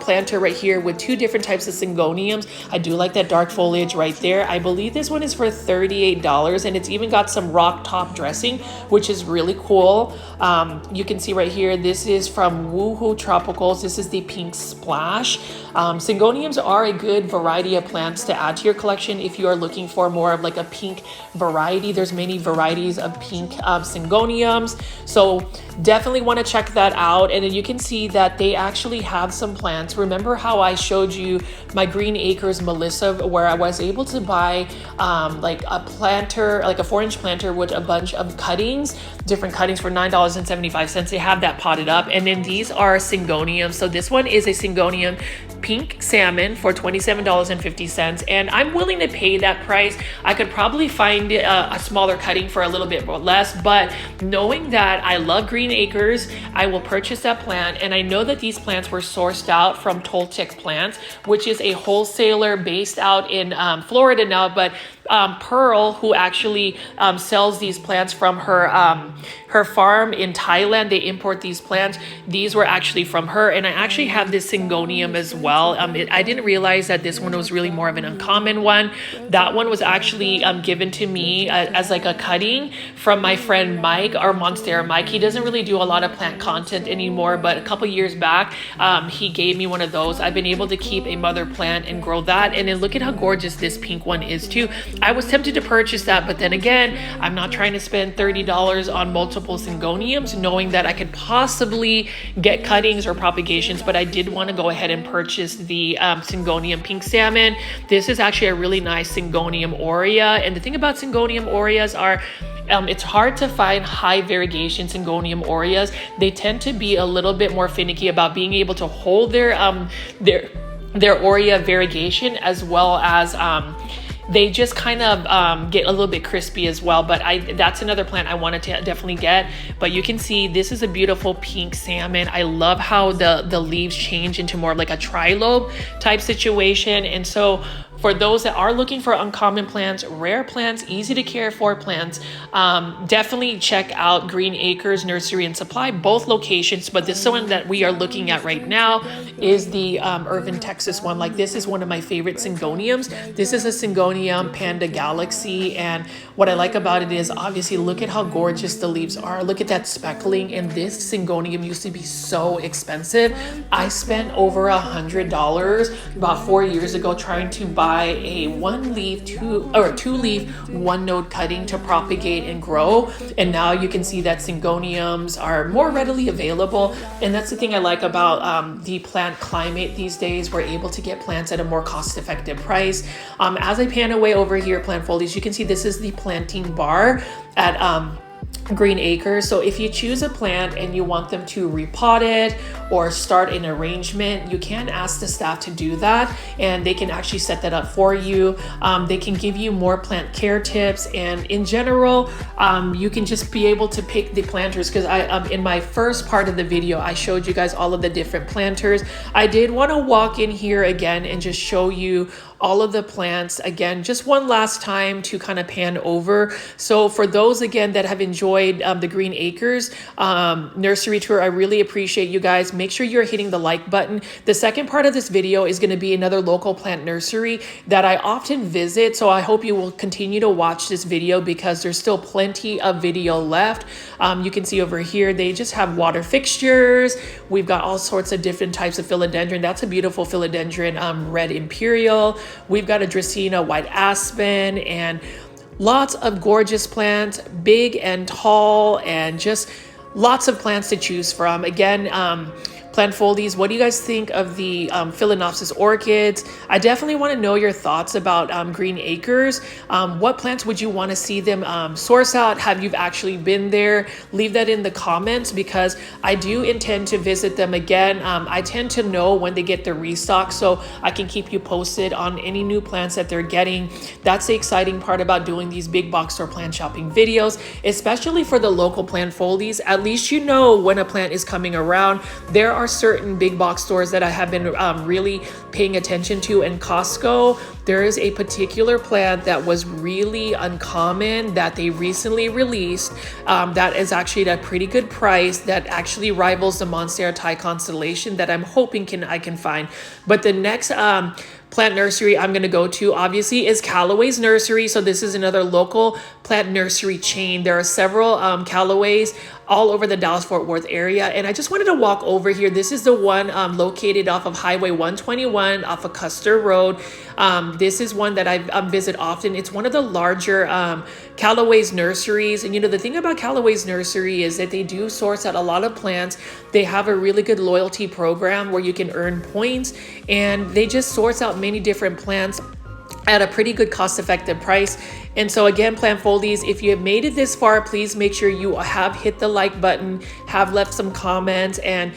planter right here with two different types of Syngoniums. I do like that dark foliage right there. I believe this one is for $38, and it's even got some rock top dressing, which is really cool. You can see right here, this is from Woohoo Tropicals. This is the Pink Splash. Syngoniums are a good variety of plants to add to your collection if you are looking for more of like a pink variety. There's many varieties of pink Syngoniums. So definitely want to check that out. And then you can see that they actually have some plants. Remember how I showed you my Green Acres Melissa, where I was able to buy like a planter, like a 4-inch planter with a bunch of cuttings, different cuttings for $9.75. They have that potted up. And then these are Syngoniums. So this one is a Syngonium Pink Salmon for $27.50, and I'm willing to pay that price. I could probably find a smaller cutting for a little bit more less, but knowing that I love Green Acres, I will purchase that plant. And I know that these plants were sourced out from Toltec Plants, which is a wholesaler based out in Florida now, but Pearl, who actually sells these plants from her farm in Thailand, they import these plants. These were actually from her, and I actually have this Syngonium as well. I didn't realize that this one was really more of an uncommon one. That one was actually given to me as like a cutting from my friend Mike, our Monstera Mike. He doesn't really do a lot of plant content anymore, but a couple years back, he gave me one of those. I've been able to keep a mother plant and grow that, and then look at how gorgeous this pink one is too. I was tempted to purchase that, but then again, I'm not trying to spend $30 on multiple Syngoniums, knowing that I could possibly get cuttings or propagations, but I did want to go ahead and purchase the Syngonium Pink Salmon. This is actually a really nice Syngonium aurea, and the thing about Syngonium aureas are it's hard to find high variegation Syngonium aureas. They tend to be a little bit more finicky about being able to hold their aurea variegation, as well as they just kind of get a little bit crispy as well. But that's another plant I wanted to definitely get. But you can see this is a beautiful pink salmon. I love how the leaves change into more of like a trilobe type situation. And so for those that are looking for uncommon plants, rare plants, easy to care for plants, definitely check out Green Acres Nursery and Supply, both locations. But this one that we are looking at right now is the Irving, Texas one. Like, this is one of my favorite Syngoniums. This is a Syngonium Panda Galaxy, and what I like about it is, obviously, look at how gorgeous the leaves are. Look at that speckling, and this Syngonium used to be so expensive. I spent over $100 about 4 years ago trying to buy a two leaf, one node cutting to propagate and grow. And now you can see that Syngoniums are more readily available. And that's the thing I like about the plant climate these days. We're able to get plants at a more cost-effective price. As I pan away over here, plant foliage, you can see this is the planting bar at Green Acres. So if you choose a plant and you want them to repot it or start an arrangement, you can ask the staff to do that, and they can actually set that up for you. They can give you more plant care tips, and in general, you can just be able to pick the planters, because in my first part of the video, I showed you guys all of the different planters. I did want to walk in here again and just show you all of the plants again, just one last time to kind of pan over. So for those again that have enjoyed the Green Acres nursery tour, I really appreciate you guys. Make sure you're hitting the like button. The second part of this video is going to be another local plant nursery that I often visit. So I hope you will continue to watch this video because there's still plenty of video left. You can see over here, they just have water fixtures. We've got all sorts of different types of philodendron. That's a beautiful philodendron, red imperial. We've got a Dracaena white aspen, and lots of gorgeous plants, big and tall, and just lots of plants to choose from. Again, plant foldies, what do you guys think of the Phalaenopsis orchids? I definitely want to know your thoughts about Green Acres. What plants would you want to see them source out? Have you actually been there? Leave that in the comments, because I do intend to visit them again. I tend to know when they get their restock, so I can keep you posted on any new plants that they're getting. That's the exciting part about doing these big box store plant shopping videos, especially for the local plant foldies. At least you know when a plant is coming around. There are certain big box stores that I have been really paying attention to. In Costco, there is a particular plant that was really uncommon that they recently released that is actually at a pretty good price, that actually rivals the Monstera Thai constellation that I'm hoping I can find. But the next plant nursery I'm going to go to obviously is Callaway's nursery. So this is another local plant nursery chain. There are several Callaways all over the Dallas-Fort Worth area, and I just wanted to walk over here. This is the one located off of Highway 121 off of Custer Road. This is one that I visit often. It's one of the larger Callaway's nurseries, and you know, the thing about Callaway's nursery is that they do source out a lot of plants. They have a really good loyalty program where you can earn points, and they just source out many different plants at a pretty good cost-effective price. And so again, plant foldies, if you have made it this far, please make sure you have hit the like button, have left some comments, and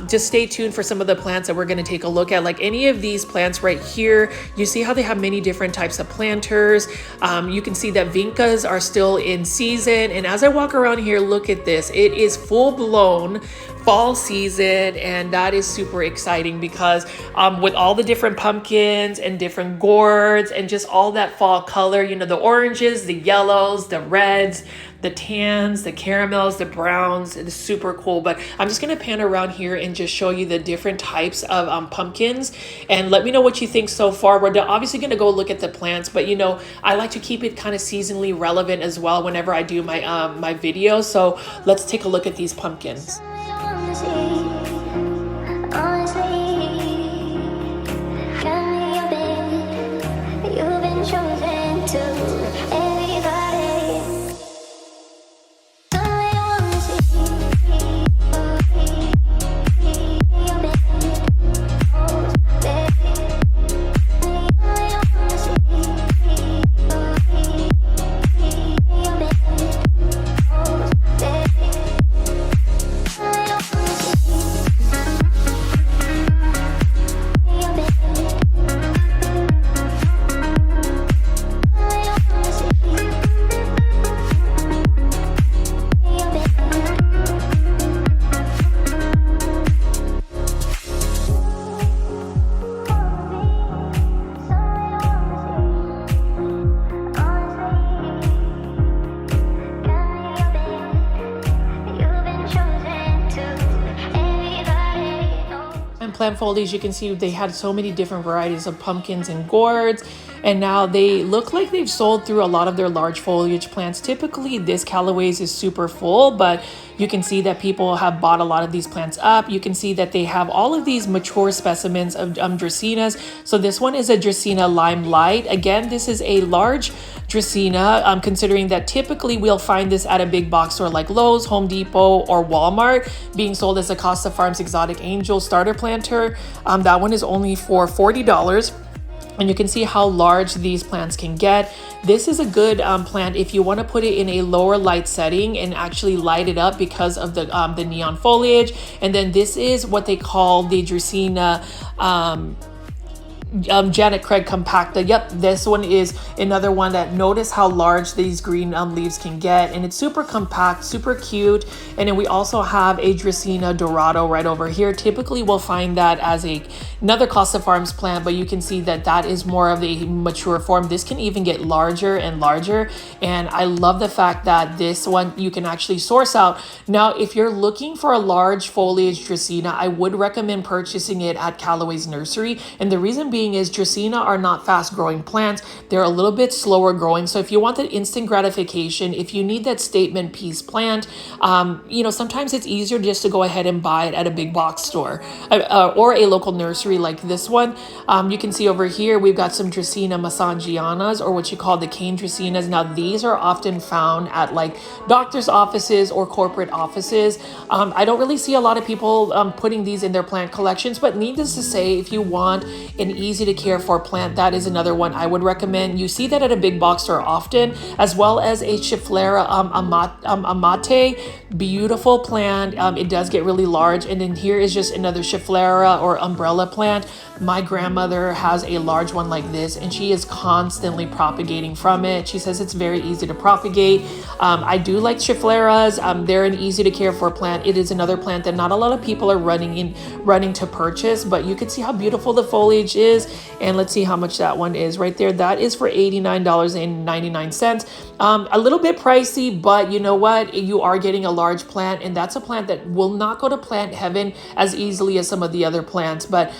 just stay tuned for some of the plants that we're going to take a look at. Like any of these plants right here, you see how they have many different types of planters. You can see that vincas are still in season, and as I walk around here, look at this. It is full-blown fall season, and that is super exciting because with all the different pumpkins and different gourds and just all that fall color, you know, the oranges, the yellows, the reds, the tans, the caramels, the browns. It's super cool. But I'm just going to pan around here and just show you the different types of pumpkins, and let me know what you think so far. We're obviously going to go look at the plants, but you know, I like to keep it kind of seasonally relevant as well whenever I do my my videos. So let's take a look at these pumpkins. Plant foldies, you can see they had so many different varieties of pumpkins and gourds, and now they look like they've sold through a lot of their large foliage plants. Typically this Callaway's is super full, but you can see that people have bought a lot of these plants up. You can see that they have all of these mature specimens of Dracaenas. So this one is a Dracaena Limelight. Again, this is a large Dracaena, considering that typically we'll find this at a big box store like Lowe's, Home Depot, or Walmart, being sold as a Costa Farms Exotic Angel starter planter. That one is only for $40. And you can see how large these plants can get. This is a good plant if you want to put it in a lower light setting and actually light it up because of the neon foliage. And then this is what they call the Dracaena Janet Craig compacta. Yep, this one is another one that, notice how large these green leaves can get, and it's super compact, super cute. And then we also have a Dracaena dorado right over here. Typically we'll find that as another Costa Farms plant, but you can see that that is more of a mature form. This can even get larger and larger, and I love the fact that this one you can actually source out. Now if you're looking for a large foliage Dracaena, I would recommend purchasing it at Callaway's nursery, and the reason being is Dracaena are not fast growing plants. They're a little bit slower growing. So if you want that instant gratification, if you need that statement piece plant, you know, sometimes it's easier just to go ahead and buy it at a big box store or a local nursery like this one. You can see over here, we've got some Dracaena mesangianas, or what you call the cane Dracaenas. Now these are often found at like doctor's offices or corporate offices. I don't really see a lot of people putting these in their plant collections, but needless to say, if you want an easy to care for plant, that is another one I would recommend. You see that at a big box store often, as well as a Schefflera amate, beautiful plant. It does get really large. And then here is just another Schefflera or umbrella plant. My grandmother has a large one like this, and she is constantly propagating from it. She says it's very easy to propagate. I do like Scheffleras. They're an easy to care for plant. It is another plant that not a lot of people are running to purchase, but you can see how beautiful the foliage is. And let's see how much that one is right there. That is for $89.99. A little bit pricey, but you know what? You are getting a large plant, and that's a plant that will not go to plant heaven as easily as some of the other plants. But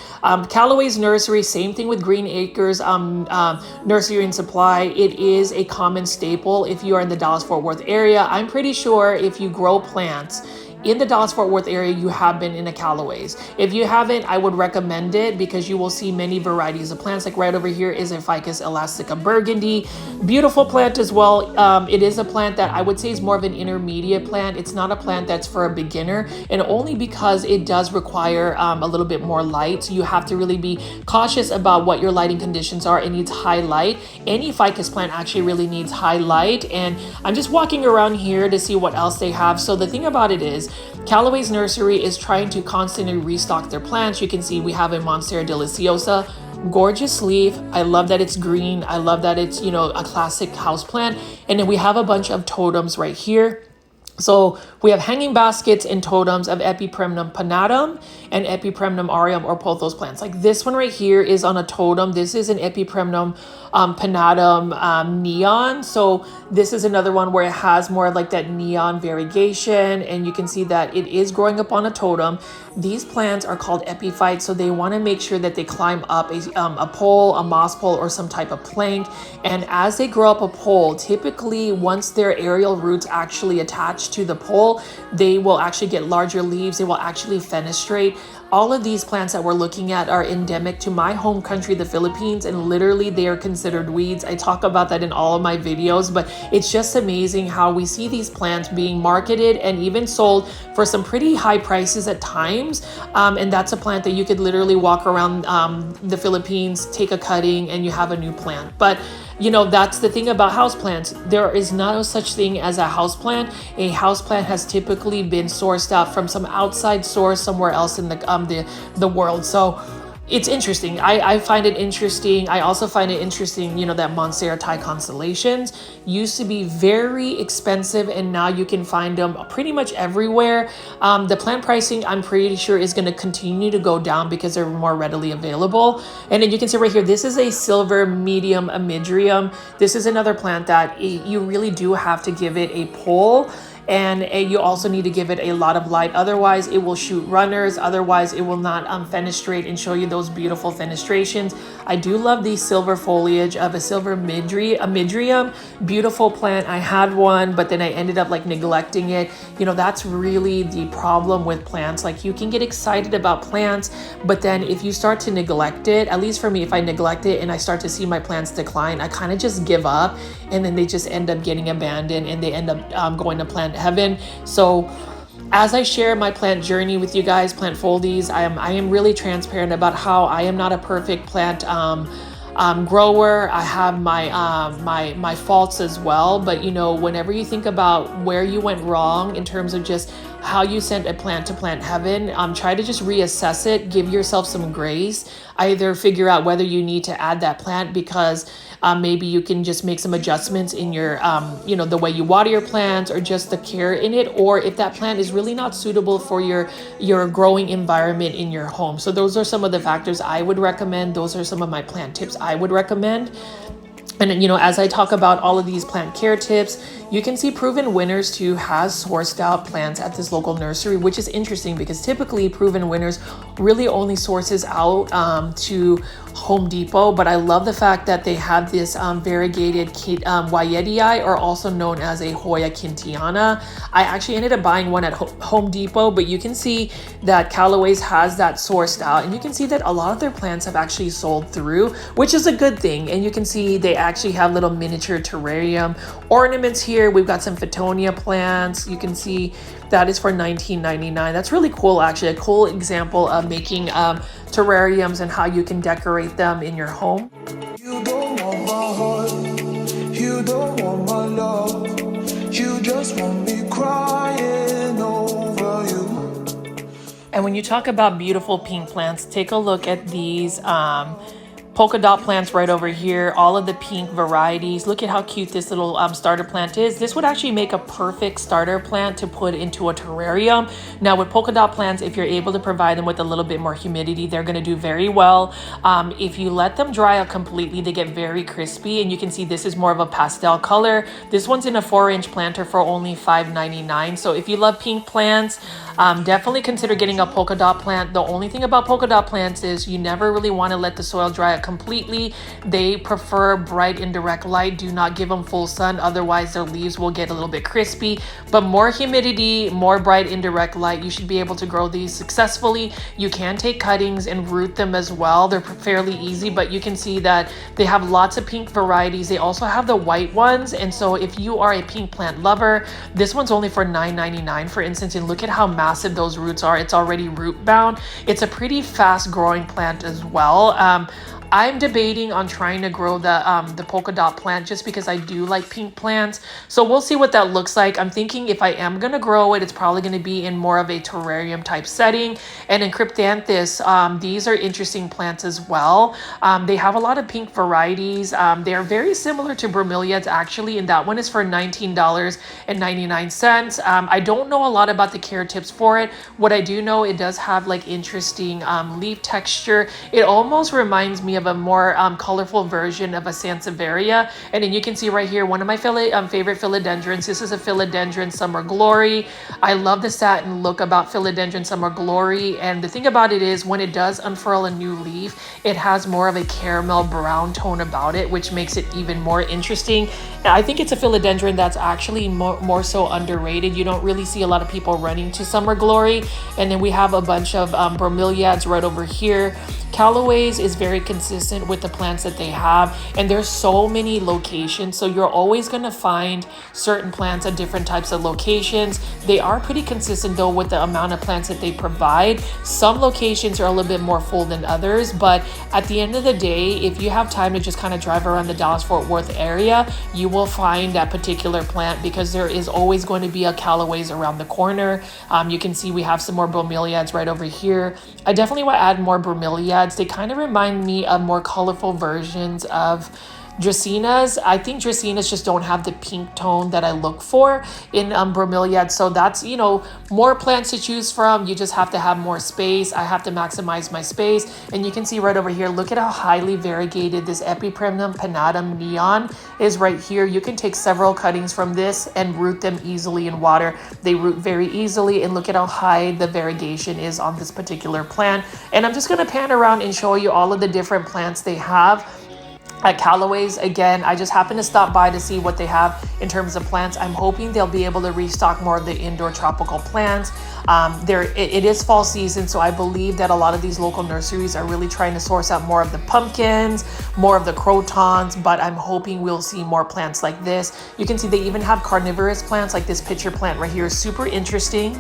Callaway's nursery, same thing with Green Acres Nursery and Supply. It is a common staple if you are in the Dallas-Fort Worth area. I'm pretty sure if you grow plants in the Dallas-Fort Worth area, you have been in a Callaway's. If you haven't, I would recommend it because you will see many varieties of plants. Like right over here is a Ficus elastica burgundy. Beautiful plant as well. It is a plant that I would say is more of an intermediate plant. It's not a plant that's for a beginner, and only because it does require a little bit more light. So you have to really be cautious about what your lighting conditions are. It needs high light. Any Ficus plant actually really needs high light. And I'm just walking around here to see what else they have. So the thing about it is, Callaway's nursery is trying to constantly restock their plants. You can see we have a Monstera deliciosa, gorgeous leaf. I love that it's green. I love that it's, you know, a classic house plant. And then we have a bunch of totems right here. So we have hanging baskets and totems of Epipremnum pinnatum and Epipremnum aureum or pothos plants. Like this one right here is on a totem. This is an Epipremnum pinnatum neon. So this is another one where it has more like that neon variegation, and you can see that it is growing up on a totem. These plants are called epiphytes, so they want to make sure that they climb up a pole, a moss pole, or some type of plank. And as they grow up a pole, typically once their aerial roots actually attach to the pole, they will actually get larger leaves. They will actually fenestrate. All of these plants that we're looking at are endemic to my home country, the Philippines, and literally they are considered weeds. I talk about that in all of my videos, but it's just amazing how we see these plants being marketed and even sold for some pretty high prices at times. And that's a plant that you could literally walk around the Philippines, take a cutting, and you have a new plant. But you know, that's the thing about houseplants. There is no such thing as a houseplant. A houseplant has typically been sourced out from some outside source somewhere else in the world. So it's interesting. I find it interesting. I also find it interesting, you know, that Monstera Thai constellations used to be very expensive, and now you can find them pretty much everywhere. The plant pricing, I'm pretty sure, is going to continue to go down because they're more readily available. And then you can see right here, this is a silver medium amidrium. This is another plant that you really do have to give it a pull. And you also need to give it a lot of light. Otherwise, it will shoot runners. Otherwise, it will not fenestrate and show you those beautiful fenestrations. I do love the silver foliage of a silver amidrium. Beautiful plant. I had one, but then I ended up like neglecting it. You know, that's really the problem with plants. Like you can get excited about plants, but then if you start to neglect it, at least for me, if I neglect it and I start to see my plants decline, I kind of just give up, and then they just end up getting abandoned and they end up going to plant heaven. So as I share my plant journey with you guys, plant foldies, I am really transparent about how I am not a perfect plant grower. I have my faults as well. But you know, whenever you think about where you went wrong in terms of just how you sent a plant to plant heaven, try to just reassess it, give yourself some grace, either figure out whether you need to add that plant because maybe you can just make some adjustments in your, you know, the way you water your plants or just the care in it, or if that plant is really not suitable for your growing environment in your home. So those are some of the factors I would recommend. Those are some of my plant tips I would recommend. And you know, as I talk about all of these plant care tips, you can see Proven Winners too has sourced out plants at this local nursery, which is interesting because typically Proven Winners really only sources out to Home Depot. But I love the fact that they have this variegated Wyetii, or also known as a Hoya Kintiana. I actually ended up buying one at Home Depot, but you can see that Callaway's has that sourced out, and you can see that a lot of their plants have actually sold through, which is a good thing. And you can see they actually have little miniature terrarium ornaments here. We've got some Fittonia plants. You can see that is for $19.99. That's really cool, actually. A cool example of making terrariums and how you can decorate them in your home. You don't want my heart, you don't want my love, you just want me crying over you. And when you talk about beautiful pink plants, take a look at these polka dot plants right over here, all of the pink varieties. Look at how cute this little starter plant is. This would actually make a perfect starter plant to put into a terrarium. Now with polka dot plants, if you're able to provide them with a little bit more humidity, they're going to do very well. If you let them dry out completely, they get very crispy, and you can see this is more of a pastel color. This one's in a 4-inch planter for only $5.99. So if you love pink plants, definitely consider getting a polka dot plant. The only thing about polka dot plants is you never really want to let the soil dry out completely. They prefer bright indirect light. Do not give them full sun, otherwise their leaves will get a little bit crispy. But more humidity, more bright indirect light, you should be able to grow these successfully. You can take cuttings and root them as well. They're fairly easy, but you can see that they have lots of pink varieties. They also have the white ones, and so if you are a pink plant lover, this one's only for $9.99, for instance. And look at how massive those roots are. It's already root bound. It's a pretty fast growing plant as well. I'm debating on trying to grow the polka dot plant just because I do like pink plants. So we'll see what that looks like. I'm thinking if I am going to grow it, it's probably going to be in more of a terrarium type setting. And in Cryptanthus, these are interesting plants as well. They have a lot of pink varieties. They are very similar to bromeliads actually, and that one is for $19.99. I don't know a lot about the care tips for it. What I do know, it does have like interesting leaf texture. It almost reminds me of a more colorful version of a Sansevieria. And then you can see right here, one of my favorite philodendrons. This is a Philodendron Summer Glory. I love the satin look about Philodendron Summer Glory. And the thing about it is when it does unfurl a new leaf, it has more of a caramel brown tone about it, which makes it even more interesting. I think it's a philodendron that's actually more so underrated. You don't really see a lot of people running to Summer Glory. And then we have a bunch of bromeliads right over here. Callaway's is very consistent with the plants that they have, and there's so many locations, so you're always going to find certain plants at different types of locations. They are pretty consistent though with the amount of plants that they provide. Some locations are a little bit more full than others, but at the end of the day, if you have time to just kind of drive around the Dallas-Fort Worth area, you will find that particular plant because there is always going to be a Callaway's around the corner. You can see we have some more bromeliads right over here. I definitely want to add more bromeliads. They kind of remind me of more colorful versions of Dracaenas. I think Dracaenas just don't have the pink tone that I look for in bromeliads. So that's, you know, more plants to choose from. You just have to have more space. I have to maximize my space. And you can see right over here, look at how highly variegated this Epipremnum pinnatum neon is right here. You can take several cuttings from this and root them easily in water. They root very easily, and look at how high the variegation is on this particular plant. And I'm just going to pan around and show you all of the different plants they have at Callaway's. Again, I just happened to stop by to see what they have in terms of plants. I'm hoping they'll be able to restock more of the indoor tropical plants. It is fall season, so I believe that a lot of these local nurseries are really trying to source out more of the pumpkins, more of the crotons, but I'm hoping we'll see more plants like this. You can see they even have carnivorous plants like this pitcher plant right here. Super interesting.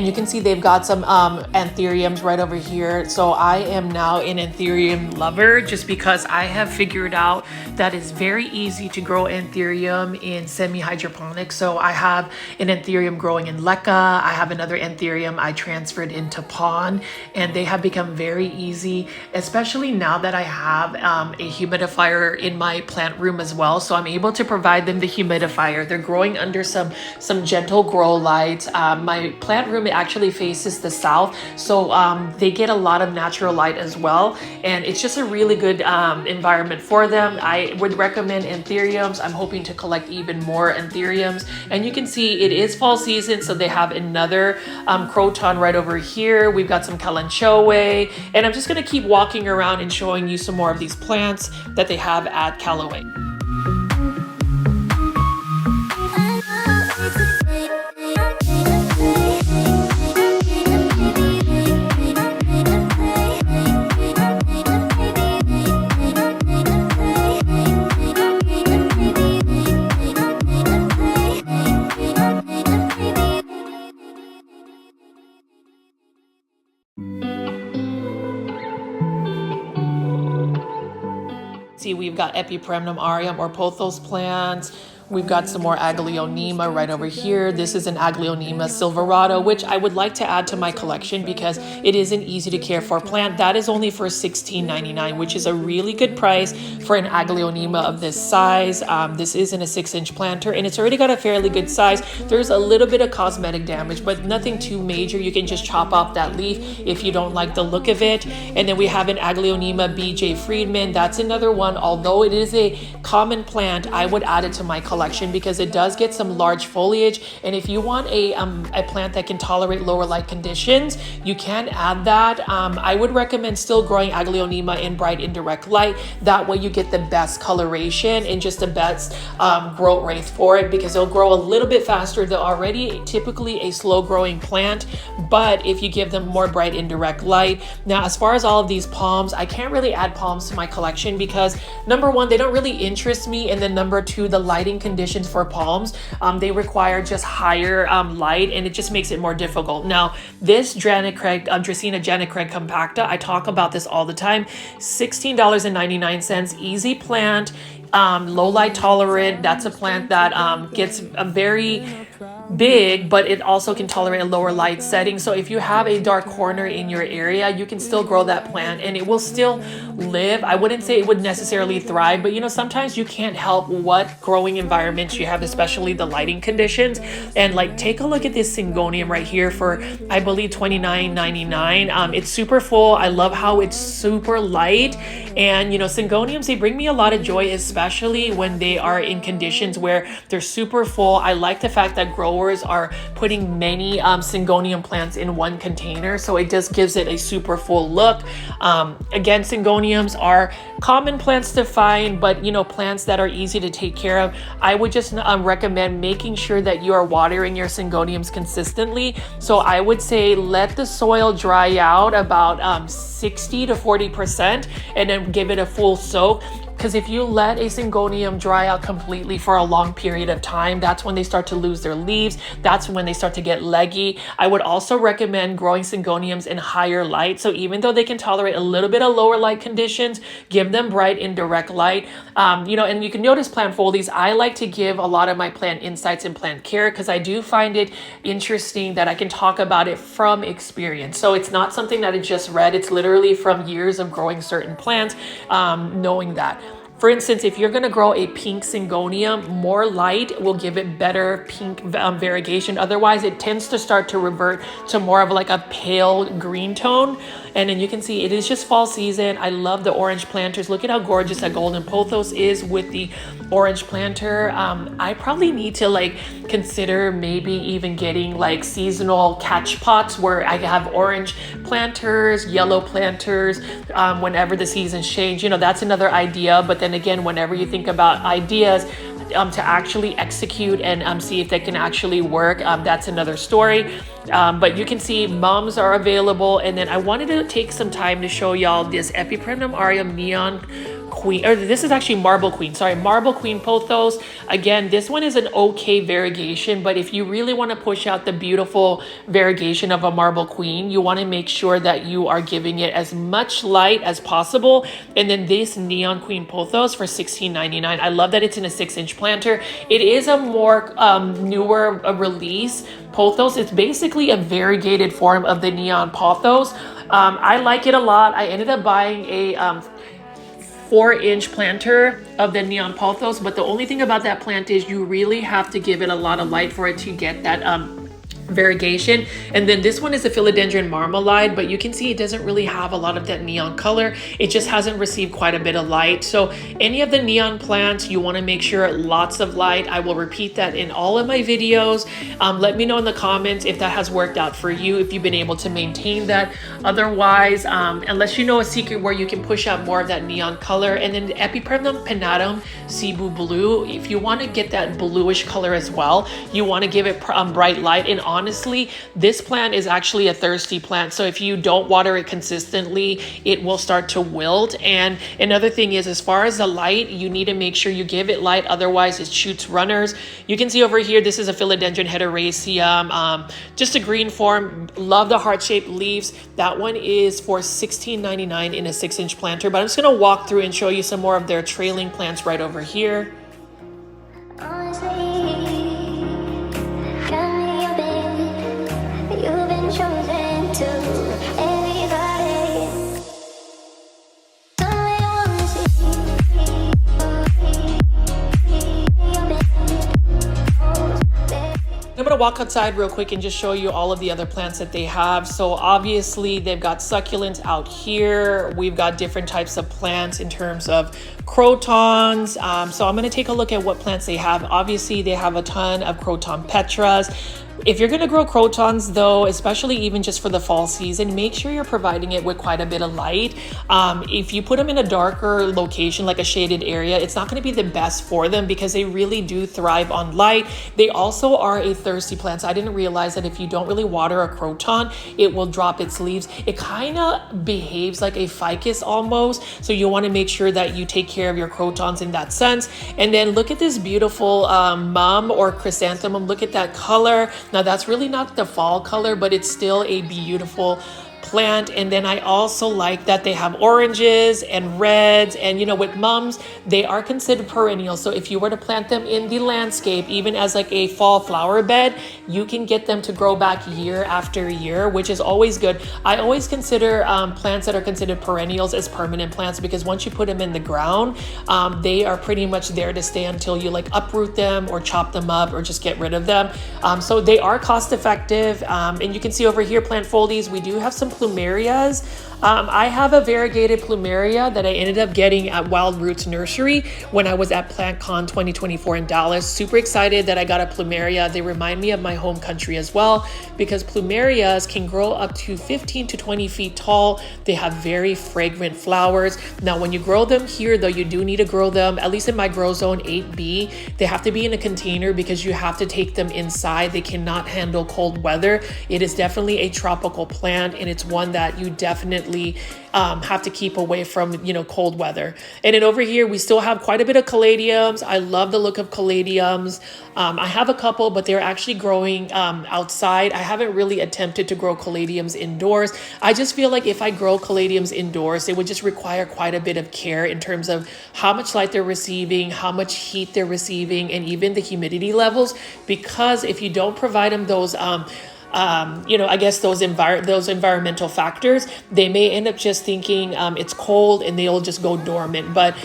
And you can see they've got some anthuriums right over here. So I am now an anthurium lover just because I have figured out that it's very easy to grow anthurium in semi-hydroponics. So I have an anthurium growing in leca. I have another anthurium I transferred into pond, and they have become very easy, especially now that I have a humidifier in my plant room as well. So I'm able to provide them the humidifier. They're growing under some gentle grow lights. My plant room actually faces the south, so they get a lot of natural light as well, and it's just a really good environment for them. I would recommend anthuriums. I'm hoping to collect even more anthuriums, and you can see it is fall season, so they have another croton right over here. We've got some Callaway, and I'm just going to keep walking around and showing you some more of these plants that they have at Callaway. See, we've got Peperomia aureum or pothos plants. We've got some more Aglaonema right over here. This is an Aglaonema silverado, which I would like to add to my collection because it is an easy to care for plant. That is only for $16.99, which is a really good price for an Aglaonema of this size. This isn't a 6-inch planter, and it's already got a fairly good size. There's a little bit of cosmetic damage, but nothing too major. You can just chop off that leaf if you don't like the look of it. And then we have an Aglaonema BJ Friedman. That's another one. Although it is a common plant, I would add it to my collection because it does get some large foliage, and if you want a plant that can tolerate lower light conditions, you can add that. I would recommend still growing Aglaonema in bright indirect light. That way you get the best coloration and just the best growth rate for it, because it'll grow a little bit faster. They're already typically a slow growing plant, but if you give them more bright indirect light. Now, as far as all of these palms, I can't really add palms to my collection because number one, they don't really interest me, and then number two, the lighting conditions for palms, they require just higher light, and it just makes it more difficult. Now, this Dracaena Janicreg compacta, I talk about this all the time. $16.99, easy plant, low light tolerant. That's a plant that gets a very big, but it also can tolerate a lower light setting. So if you have a dark corner in your area, you can still grow that plant and it will still live. I wouldn't say it would necessarily thrive, but you know, sometimes you can't help what growing environments you have, especially the lighting conditions. And like, take a look at this Syngonium right here for, I believe, $29.99. It's super full. I love how it's super light. And you know, Syngoniums, they bring me a lot of joy, especially when they are in conditions where they're super full. I like the fact that growers are putting many Syngonium plants in one container, so it just gives it a super full look. Again, Syngoniums are common plants to find, but you know, plants that are easy to take care of. I would just recommend making sure that you are watering your Syngoniums consistently. So I would say let the soil dry out about 60 to 40% and then give it a full soak. Because if you let a Syngonium dry out completely for a long period of time, that's when they start to lose their leaves. That's when they start to get leggy. I would also recommend growing Syngoniums in higher light. So even though they can tolerate a little bit of lower light conditions, give them bright indirect light. You know, and you can notice plant foldies. I like to give a lot of my plant insights and plant care because I do find it interesting that I can talk about it from experience. So it's not something that I just read. It's literally from years of growing certain plants, knowing that. For instance, if you're going to grow a pink Syngonium, more light will give it better pink variegation. Otherwise, it tends to start to revert to more of like a pale green tone. And then you can see it is just fall season. I love the orange planters. Look at how gorgeous that golden pothos is with the orange planter. I probably need to like consider maybe even getting like seasonal catch pots where I have orange planters, yellow planters, whenever the seasons change. You know, that's another idea. But then again, whenever you think about ideas to actually execute and see if they can actually work, that's another story. But you can see mums are available. And then I wanted to take some time to show y'all this Epipremnum aureum neon queen, or this is actually marble queen, sorry, marble queen pothos. Again, this one is an okay variegation, but if you really want to push out the beautiful variegation of a marble queen, you want to make sure that you are giving it as much light as possible. And then this neon queen pothos for $16.99. I love that it's in a 6-inch planter. It is a more newer release pothos. It's basically a variegated form of the neon pothos. I like it a lot. I ended up buying a 4-inch planter of the neon pothos, but the only thing about that plant is you really have to give it a lot of light for it to get that variegation. And then this one is a philodendron marmalade, but you can see it doesn't really have a lot of that neon color. It just hasn't received quite a bit of light. So any of the neon plants, you want to make sure lots of light. I will repeat that in all of my videos. Let me know in the comments if that has worked out for you, if you've been able to maintain that. Otherwise, unless you know a secret where you can push out more of that neon color. And then the Epipremnum pinnatum cebu blue, if you want to get that bluish color as well, you want to give it bright light. And honestly, this plant is actually a thirsty plant. So if you don't water it consistently, it will start to wilt. And another thing is, as far as the light, you need to make sure you give it light. Otherwise, it shoots runners. You can see over here, this is a philodendron heteroraceum, just a green form. Love the heart-shaped leaves. That one is for $16.99 in a 6-inch planter. But I'm just going to walk through and show you some more of their trailing plants right over here. I'm going to walk outside real quick and just show you all of the other plants that they have. So obviously they've got succulents out here. We've got different types of plants in terms of crotons. So I'm going to take a look at what plants they have. Obviously they have a ton of croton petras. If you're going to grow crotons though, especially even just for the fall season, make sure you're providing it with quite a bit of light. If you put them in a darker location, like a shaded area, it's not going to be the best for them because they really do thrive on light. They also are a thirsty plant. So I didn't realize that if you don't really water a croton, it will drop its leaves. It kind of behaves like a ficus almost. So you want to make sure that you take care of your crotons in that sense. And then look at this beautiful mum or chrysanthemum. Look at that color. Now that's really not the fall color, but it's still a beautiful plant. And then I also like that they have oranges and reds, and you know, with mums, they are considered perennials. So if you were to plant them in the landscape, even as like a fall flower bed, you can get them to grow back year after year, which is always good. I always consider plants that are considered perennials as permanent plants, because once you put them in the ground, they are pretty much there to stay until you like uproot them or chop them up or just get rid of them. So they are cost effective. And you can see over here, plant foldies, we do have some plumerias. I have a variegated plumeria that I ended up getting at Wild Roots Nursery when I was at PlantCon 2024 in Dallas. Super excited that I got a plumeria. They remind me of my home country as well, because plumerias can grow up to 15 to 20 feet tall. They have very fragrant flowers. Now, when you grow them here, though, you do need to grow them, at least in my grow zone 8B, they have to be in a container because you have to take them inside. They cannot handle cold weather. It is definitely a tropical plant, and it's one that you definitely have to keep away from, you know, cold weather. And then over here, we still have quite a bit of caladiums. I love the look of caladiums. I have a couple, but they're actually growing outside. I haven't really attempted to grow caladiums indoors. I just feel like if I grow caladiums indoors, it would just require quite a bit of care in terms of how much light they're receiving, how much heat they're receiving, and even the humidity levels. Because if you don't provide them those you know, I guess those environmental factors, they may end up just thinking it's cold and they'll just go dormant. But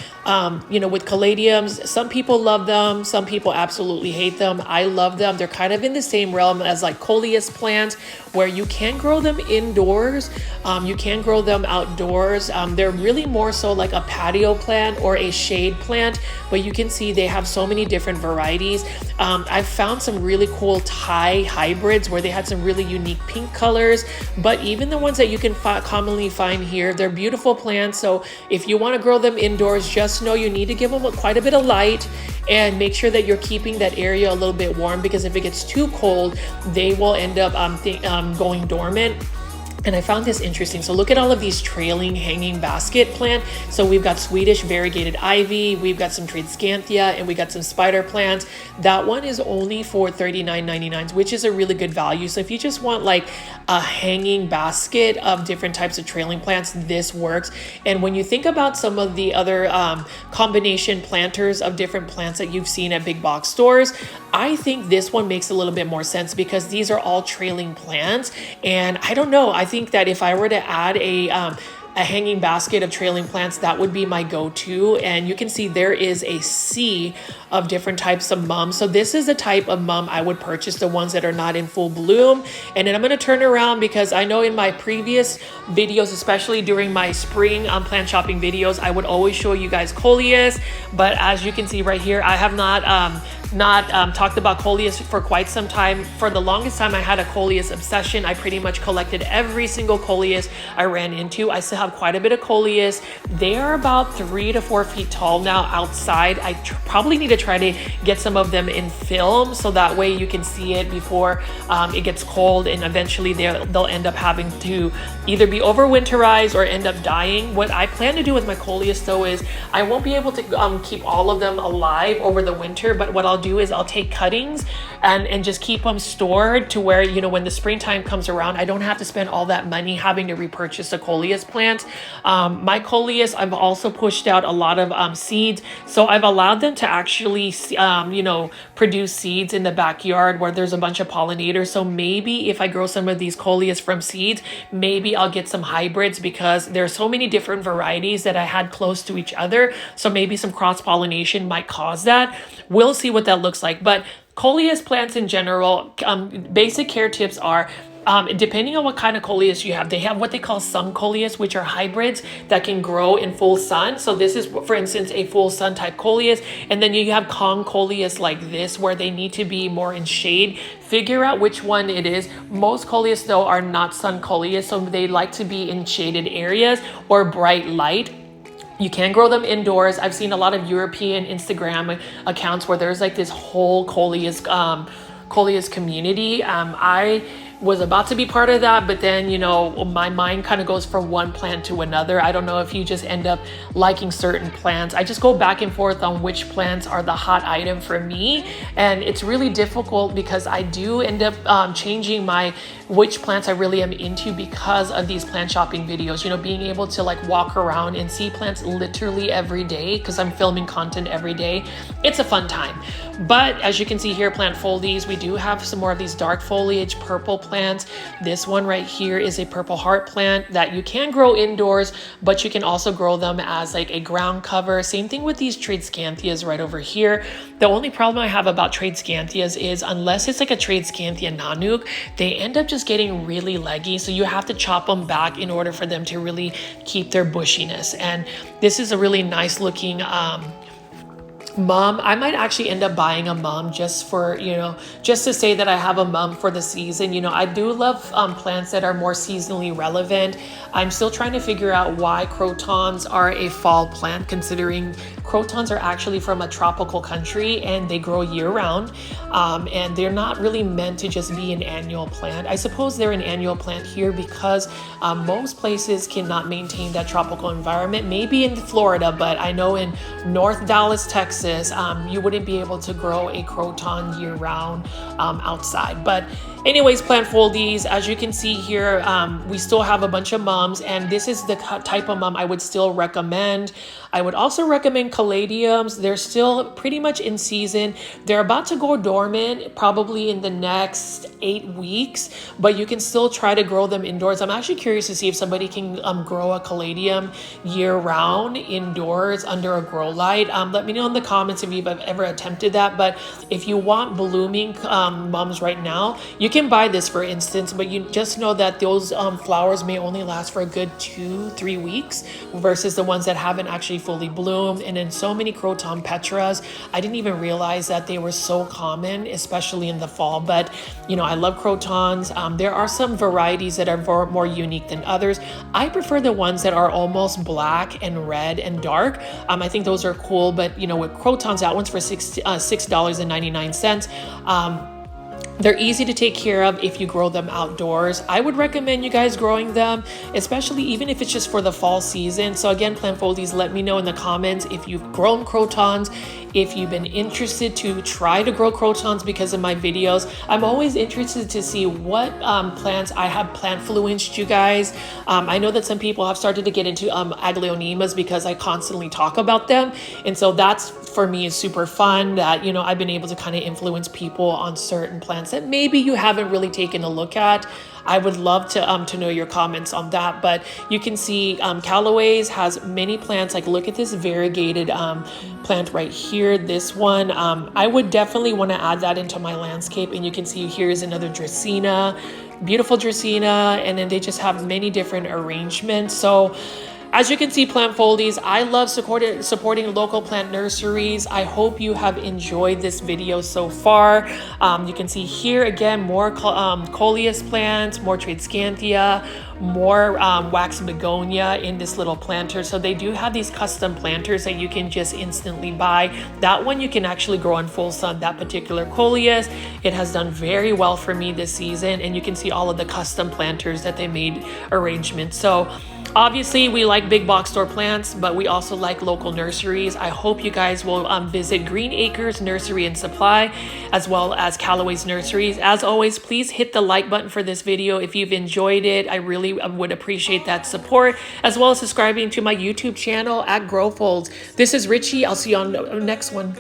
you know, with caladiums, some people love them, some people absolutely hate them. I love them. They're kind of in the same realm as like coleus plants, where you can grow them indoors, you can grow them outdoors. They're really more so like a patio plant or a shade plant, but you can see they have so many different varieties. I've found some really cool Thai hybrids where they had some some really unique pink colors, but even the ones that you can commonly find here, they're beautiful plants. So if you want to grow them indoors, just know you need to give them quite a bit of light and make sure that you're keeping that area a little bit warm, because if it gets too cold, they will end up going dormant. And I found this interesting. So look at all of these trailing hanging basket plant. So we've got Swedish variegated ivy, we've got some Dracaena, and we got some spider plants. That one is only for $39.99, which is a really good value. So if you just want like a hanging basket of different types of trailing plants, this works. And when you think about some of the other combination planters of different plants that you've seen at big box stores, I think this one makes a little bit more sense because these are all trailing plants. And I don't know, I think that if I were to add a hanging basket of trailing plants, that would be my go-to. And you can see there is a sea of different types of mums. So this is the type of mum I would purchase, the ones that are not in full bloom. And then I'm going to turn around because I know in my previous videos, especially during my spring plant shopping videos, I would always show you guys coleus. But as you can see right here, I have not talked about coleus for quite some time. For the longest time, I had a coleus obsession. I pretty much collected every single coleus I ran into. I still have quite a bit of coleus. They are about 3 to 4 feet tall now outside. I probably need to try to get some of them in film so that way you can see it before it gets cold, and eventually they'll end up having to either be overwinterized or end up dying. What I plan to do with my coleus though is I won't be able to keep all of them alive over the winter, but what I'll do is I'll take cuttings and just keep them stored to where, you know, when the springtime comes around, I don't have to spend all that money having to repurchase a coleus plant. My coleus, I've also pushed out a lot of seeds. So I've allowed them to actually, you know, produce seeds in the backyard where there's a bunch of pollinators. So maybe if I grow some of these coleus from seeds, maybe I'll get some hybrids because there's so many different varieties that I had close to each other. So maybe some cross-pollination might cause that. We'll see what that looks like. But coleus plants in general, basic care tips are, depending on what kind of coleus you have, they have what they call sun coleus, which are hybrids that can grow in full sun. So this is, for instance, a full sun type coleus. And then you have con coleus like this, where they need to be more in shade. Figure out which one it is. Most coleus though are not sun coleus, so they like to be in shaded areas or bright light. You can grow them indoors. I've seen a lot of European Instagram accounts where there's like this whole coleus community. I was about to be part of that, but then, you know, my mind kind of goes from one plant to another. I don't know if you just end up liking certain plants. I just go back and forth on which plants are the hot item for me. And it's really difficult because I do end up changing which plants I really am into because of these plant shopping videos, you know, being able to like walk around and see plants literally every day because I'm filming content every day. It's a fun time. But as you can see here, plant foldies, we do have some more of these dark foliage purple plants. This one right here is a purple heart plant that you can grow indoors, but you can also grow them as like a ground cover. Same thing with these Dracaenas right over here. The only problem I have about Dracaenas is unless it's like a Dracaena nanuk, they end up just getting really leggy. So you have to chop them back in order for them to really keep their bushiness. And this is a really nice looking mum. I might actually end up buying a mum just for, you know, just to say that I have a mum for the season. You know, I do love plants that are more seasonally relevant. I'm still trying to figure out why crotons are a fall plant, considering crotons are actually from a tropical country and they grow year round. And they're not really meant to just be an annual plant. I suppose they're an annual plant here because most places cannot maintain that tropical environment. Maybe in Florida, but I know in North Dallas, Texas, you wouldn't be able to grow a croton year round outside. But anyways, plant foldies, as you can see here, we still have a bunch of mums, and this is the type of mum I would still recommend. I would also recommend caladiums. They're still pretty much in season. They're about to go dormant probably in the next 8 weeks, but you can still try to grow them indoors. I'm actually curious to see if somebody can grow a caladium year round indoors under a grow light. Let me know in the comments if you've ever attempted that. But if you want blooming mums right now, you can buy this, for instance, but you just know that those flowers may only last for a good 2-3 weeks versus the ones that haven't actually fully bloomed. And then so many croton petras. I didn't even realize that they were so common, especially in the fall. But, you know, I love crotons. There are some varieties that are more unique than others. I prefer the ones that are almost black and red and dark. I think those are cool. But, you know, with crotons, that one's for $6.99. They're easy to take care of if you grow them outdoors. I would recommend you guys growing them, especially even if it's just for the fall season. So again, plant foldies, let me know in the comments if you've grown crotons, if you've been interested to try to grow crotons because of my videos. I'm always interested to see what plants I have plant-fluenced you guys. I know that some people have started to get into aglaonemas because I constantly talk about them. And so that's, for me, is super fun that, you know, I've been able to kind of influence people on certain plants that maybe you haven't really taken a look at. I would love to know your comments on that. But you can see Callaway's has many plants. Like, look at this variegated plant right here. This one, I would definitely want to add that into my landscape. And you can see here's another Dracaena, beautiful Dracaena, and then they just have many different arrangements. So as you can see, plant foldies, I love supporting local plant nurseries. I hope you have enjoyed this video so far. You can see here again more coleus plants, more Tradescanthia, more wax begonia in this little planter. So they do have these custom planters that you can just instantly buy. That one you can actually grow in full sun, that particular coleus. It has done very well for me this season, and you can see all of the custom planters that they made arrangements. So obviously, we like big box store plants, but we also like local nurseries. I hope you guys will visit Green Acres Nursery and Supply, as well as Callaway's Nurseries. As always, please hit the like button for this video if you've enjoyed it. I really would appreciate that support, as well as subscribing to my YouTube channel at Growfolds. This is Richie. I'll see you on the next one.